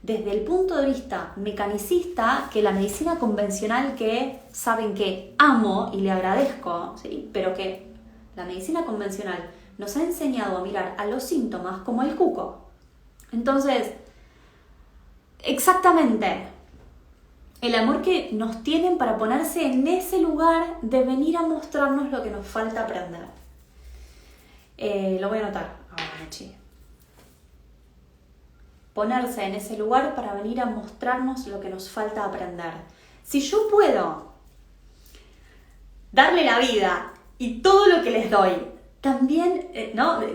desde el punto de vista mecanicista que la medicina convencional, que saben que amo y le agradezco, ¿sí? Pero que la medicina convencional nos ha enseñado a mirar a los síntomas como el cuco. Entonces, exactamente, el amor que nos tienen para ponerse en ese lugar de venir a mostrarnos lo que nos falta aprender. Lo voy a anotar ahora, Mechi. Ponerse en ese lugar para venir a mostrarnos lo que nos falta aprender. Si yo puedo darle la vida y todo lo que les doy, también,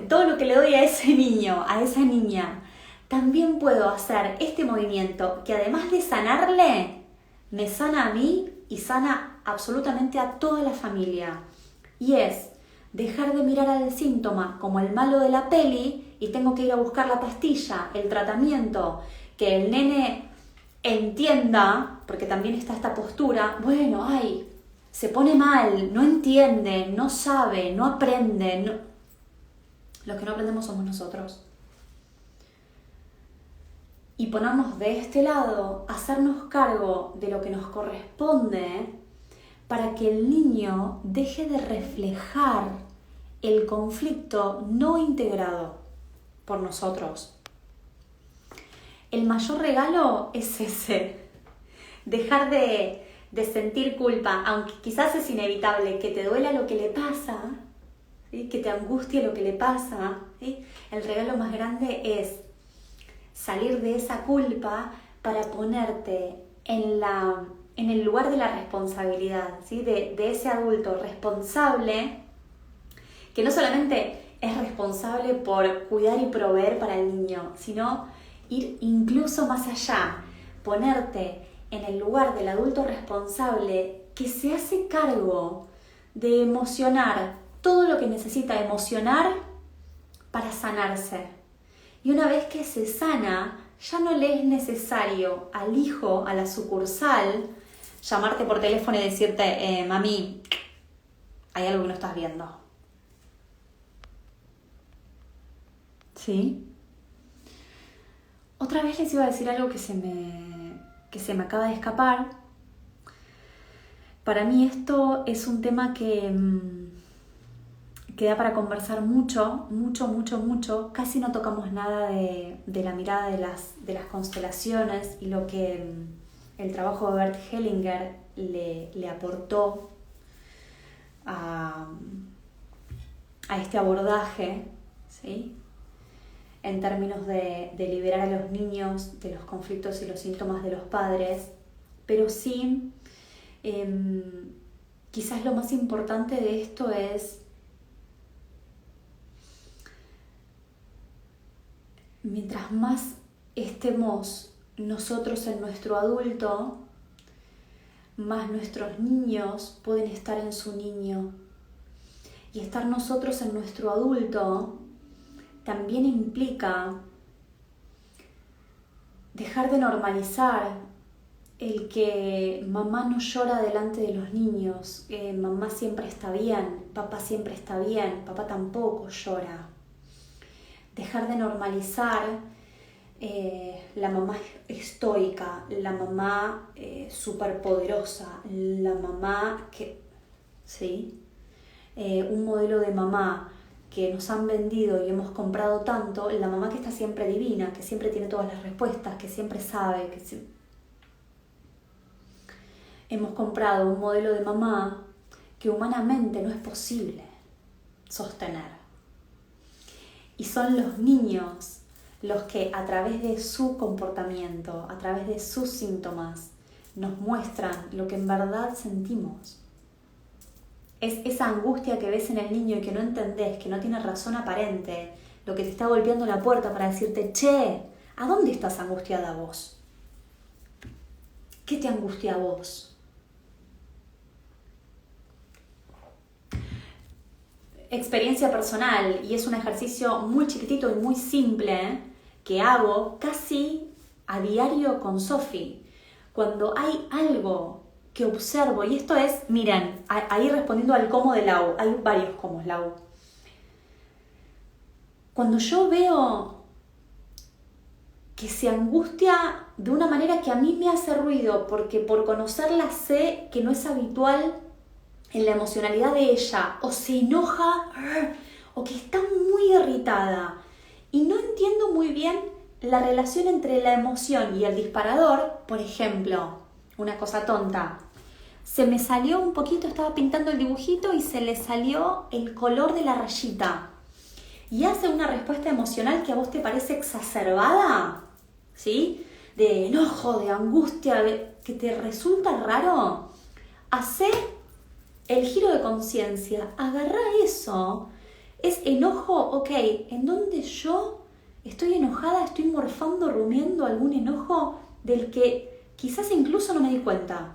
todo lo que le doy a ese niño, a esa niña, también puedo hacer este movimiento que además de sanarle, me sana a mí y sana absolutamente a toda la familia. Y es dejar de mirar al síntoma como el malo de la peli y tengo que ir a buscar la pastilla, el tratamiento, que el nene entienda, porque también está esta postura, bueno, se pone mal, no entiende, no sabe, no aprende. Los que no aprendemos somos nosotros. Y ponernos de este lado, hacernos cargo de lo que nos corresponde para que el niño deje de reflejar el conflicto no integrado por nosotros. El mayor regalo es ese, dejar de sentir culpa, aunque quizás es inevitable que te duela lo que le pasa, ¿sí? Que te angustie lo que le pasa, ¿sí? El regalo más grande es salir de esa culpa para ponerte en el lugar de la responsabilidad, ¿sí? De ese adulto responsable que no solamente es responsable por cuidar y proveer para el niño, sino ir incluso más allá, ponerte en el lugar del adulto responsable que se hace cargo de emocionar todo lo que necesita emocionar para sanarse. Y una vez que se sana, ya no le es necesario al hijo, a la sucursal, llamarte por teléfono y decirte, mami, hay algo que no estás viendo. ¿Sí? Otra vez les iba a decir algo que se me acaba de escapar. Para mí esto es un tema que da para conversar mucho. Casi no tocamos nada de la mirada de las constelaciones y lo que el trabajo de Bert Hellinger le aportó a este abordaje, ¿sí? En términos de liberar a los niños de los conflictos y los síntomas de los padres, pero sí, quizás lo más importante de esto es mientras más estemos nosotros en nuestro adulto, más nuestros niños pueden estar en su niño. Y estar nosotros en nuestro adulto también implica dejar de normalizar el que mamá no llora delante de los niños, mamá siempre está bien, papá tampoco llora. Dejar de normalizar la mamá estoica, la mamá superpoderosa, la mamá que, ¿sí? Un modelo de mamá que nos han vendido y hemos comprado tanto, la mamá que está siempre divina, que siempre tiene todas las respuestas, que siempre sabe, Hemos comprado un modelo de mamá que humanamente no es posible. sostener. Y son los niños los que a través de su comportamiento, a través de sus síntomas, nos muestran lo que en verdad sentimos. Es esa angustia que ves en el niño y que no entendés, que no tiene razón aparente, lo que te está golpeando la puerta para decirte, che, ¿a dónde estás angustiada vos? ¿Qué te angustia a vos? Experiencia personal, y es un ejercicio muy chiquitito y muy simple que hago casi a diario con Sofi. Cuando hay algo que observo, y esto es, miren, ahí respondiendo al cómo de Lau, hay varios cómo, Lau. Cuando yo veo que se angustia de una manera que a mí me hace ruido, porque por conocerla sé que no es habitual en la emocionalidad de ella, o se enoja, o que está muy irritada, y no entiendo muy bien la relación entre la emoción y el disparador. Por ejemplo, una cosa tonta, se me salió un poquito, estaba pintando el dibujito y se le salió el color de la rayita, y hace una respuesta emocional que a vos te parece exacerbada, ¿sí? De enojo, de angustia, que te resulta raro. Hacé el giro de conciencia, agarrá eso, es enojo, ok, ¿en dónde yo estoy enojada, estoy morfando, rumiando algún enojo del que quizás incluso no me di cuenta?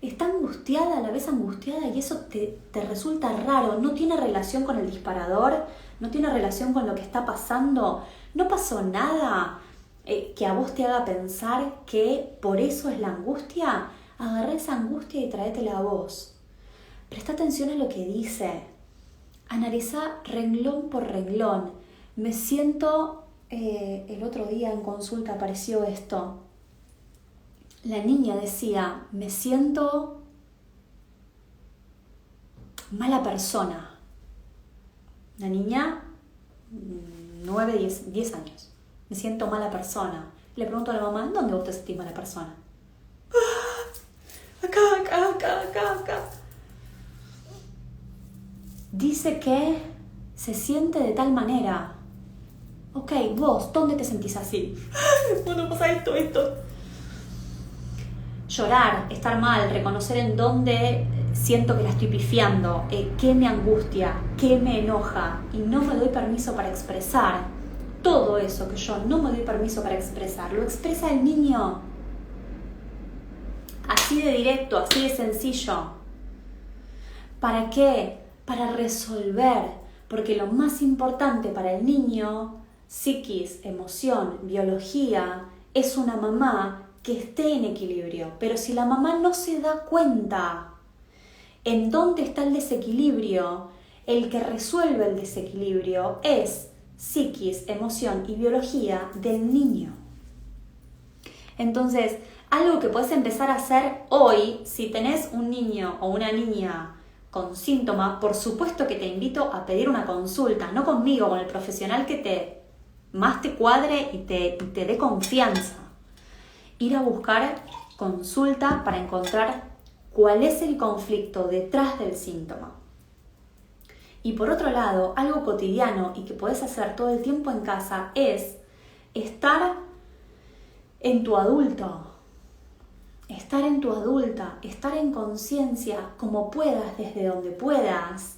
Está angustiada, la ves angustiada y eso te resulta raro, no tiene relación con el disparador, no tiene relación con lo que está pasando, no pasó nada que a vos te haga pensar que por eso es la angustia. Agarrá esa angustia y tráetela a vos. Presta atención a lo que dice. Analiza renglón por renglón. Me siento, el otro día en consulta apareció esto. La niña decía, me siento mala persona. La niña, 9, 10 años. Me siento mala persona. Le pregunto a la mamá, ¿dónde vos te sentís mala persona? Acá. Dice que se siente de tal manera. Ok, vos, ¿dónde te sentís así? Cuando pasa esto. Llorar, estar mal, reconocer en dónde siento que la estoy pifiando, qué me angustia, qué me enoja, y no me doy permiso para expresar. Todo eso que yo no me doy permiso para expresar, lo expresa el niño. Así de directo, así de sencillo. ¿Para qué? Para resolver, porque lo más importante para el niño, psiquis, emoción, biología, es una mamá que esté en equilibrio. Pero si la mamá no se da cuenta en dónde está el desequilibrio, el que resuelve el desequilibrio es psiquis, emoción y biología del niño. Entonces, algo que puedes empezar a hacer hoy, si tenés un niño o una niña con síntomas, por supuesto que te invito a pedir una consulta, no conmigo, con el profesional que más te cuadre y te dé confianza. Ir a buscar consulta para encontrar cuál es el conflicto detrás del síntoma. Y por otro lado, algo cotidiano y que podés hacer todo el tiempo en casa es estar en tu adulto. Estar en tu adulta, estar en conciencia como puedas, desde donde puedas,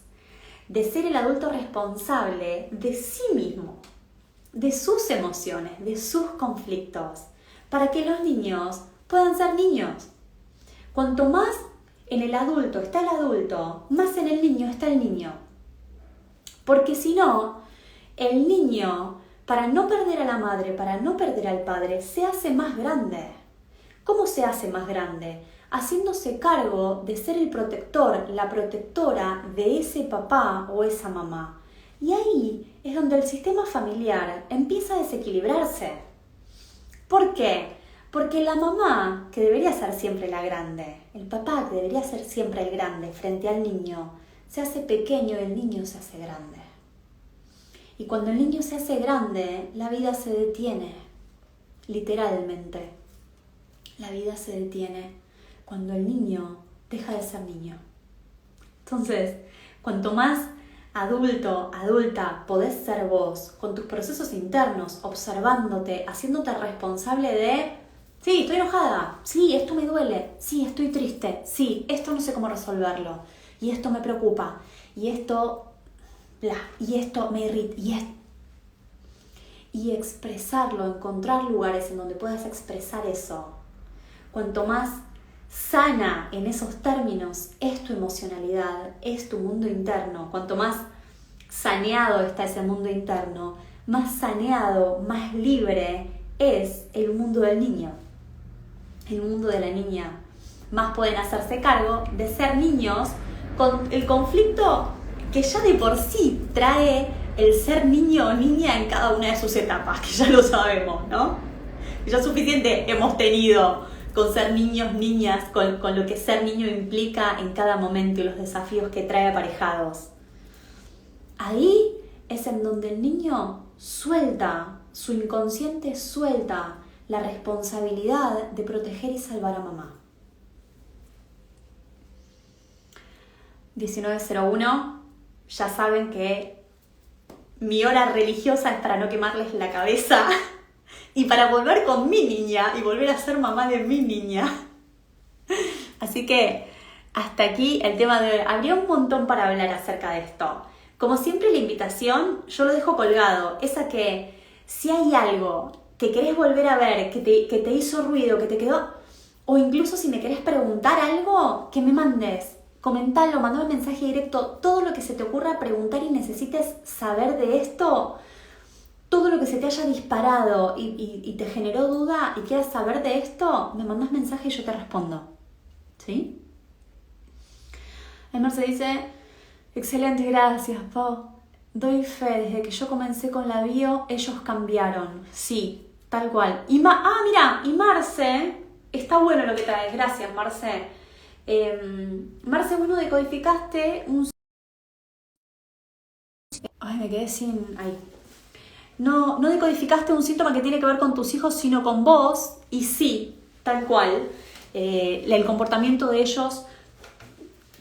de ser el adulto responsable de sí mismo, de sus emociones, de sus conflictos, para que los niños puedan ser niños. Cuanto más en el adulto está el adulto, más en el niño está el niño. Porque si no, el niño, para no perder a la madre, para no perder al padre, se hace más grande. ¿Cómo se hace más grande? Haciéndose cargo de ser el protector, la protectora de ese papá o esa mamá. Y ahí es donde el sistema familiar empieza a desequilibrarse. ¿Por qué? Porque la mamá, que debería ser siempre la grande, el papá, que debería ser siempre el grande frente al niño, se hace pequeño y el niño se hace grande. Y cuando el niño se hace grande, la vida se detiene, literalmente. La vida se detiene cuando el niño deja de ser niño. Entonces, Cuanto más adulto, adulta podés ser vos, con tus procesos internos, observándote, haciéndote responsable de, sí, estoy enojada, sí, esto me duele, sí, estoy triste, sí, esto no sé cómo resolverlo, y esto me preocupa, y esto, bla, y esto me irrita, y expresarlo, encontrar lugares en donde puedas expresar eso. Cuanto más sana en esos términos es tu emocionalidad, es tu mundo interno, cuanto más saneado está ese mundo interno, más saneado, más libre es el mundo del niño, el mundo de la niña. Más pueden hacerse cargo de ser niños con el conflicto que ya de por sí trae el ser niño o niña en cada una de sus etapas, que ya lo sabemos, ¿no? Ya suficiente hemos tenido con ser niños, niñas, con lo que ser niño implica en cada momento y los desafíos que trae aparejados. Ahí es en donde el niño suelta, su inconsciente suelta la responsabilidad de proteger y salvar a mamá. 19:01, ya saben que mi hora religiosa es para no quemarles la cabeza y para volver con mi niña y volver a ser mamá de mi niña. Así que hasta aquí el tema de hoy. Habría un montón para hablar acerca de esto. Como siempre, la invitación yo lo dejo colgado, es a que si hay algo que querés volver a ver, que te hizo ruido, que te quedó, o incluso si me querés preguntar algo, que me mandes. Comentalo, mandame un mensaje directo, todo lo que se te ocurra preguntar y necesites saber de esto, todo lo que se te haya disparado y te generó duda y quieras saber de esto, me mandas mensaje y yo te respondo. ¿Sí? Emer se dice, excelente, gracias, Pau. Doy fe, desde que yo comencé con la bio, ellos cambiaron. Sí, tal cual. Mira, y Marce, está bueno lo que traes, gracias, Marce. Marce, vos no decodificaste un... Ay, me quedé sin... Ahí. No decodificaste un síntoma que tiene que ver con tus hijos, sino con vos. Y sí, tal cual. El comportamiento de ellos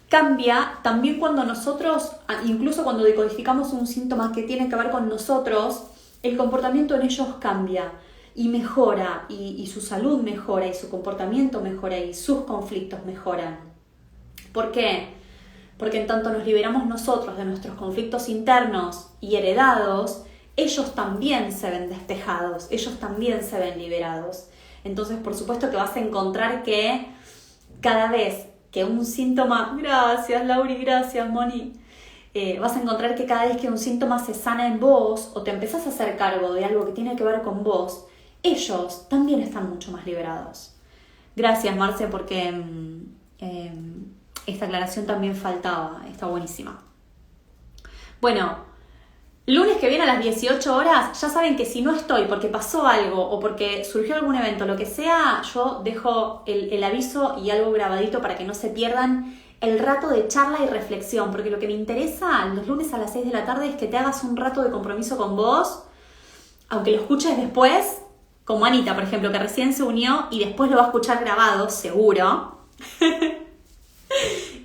cambia también cuando nosotros, incluso cuando decodificamos un síntoma que tiene que ver con nosotros, el comportamiento en ellos cambia y mejora, y su salud mejora, y su comportamiento mejora, y sus conflictos mejoran. ¿Por qué? Porque en tanto nos liberamos nosotros de nuestros conflictos internos y heredados, ellos también se ven despejados, ellos también se ven liberados. Entonces, por supuesto que vas a encontrar que cada vez que un síntoma... Gracias, Lauri, gracias, Moni. Vas a encontrar que cada vez que un síntoma se sana en vos o te empezás a hacer cargo de algo que tiene que ver con vos, ellos también están mucho más liberados. Gracias, Marce, porque esta aclaración también faltaba. Está buenísima. Bueno, lunes que viene a las 18 horas, ya saben que si no estoy porque pasó algo o porque surgió algún evento, lo que sea, yo dejo el aviso y algo grabadito para que no se pierdan el rato de charla y reflexión, porque lo que me interesa los lunes a las 6 de la tarde es que te hagas un rato de compromiso con vos, aunque lo escuches después, como Anita, por ejemplo, que recién se unió y después lo va a escuchar grabado, seguro.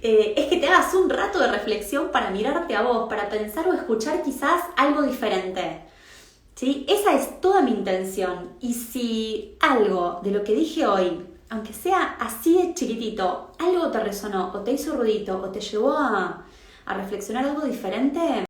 Es que te hagas un rato de reflexión para mirarte a vos, para pensar o escuchar quizás algo diferente. ¿Sí? Esa es toda mi intención. Y si algo de lo que dije hoy, aunque sea así de chiquitito, algo te resonó o te hizo ruidito o te llevó a reflexionar algo diferente,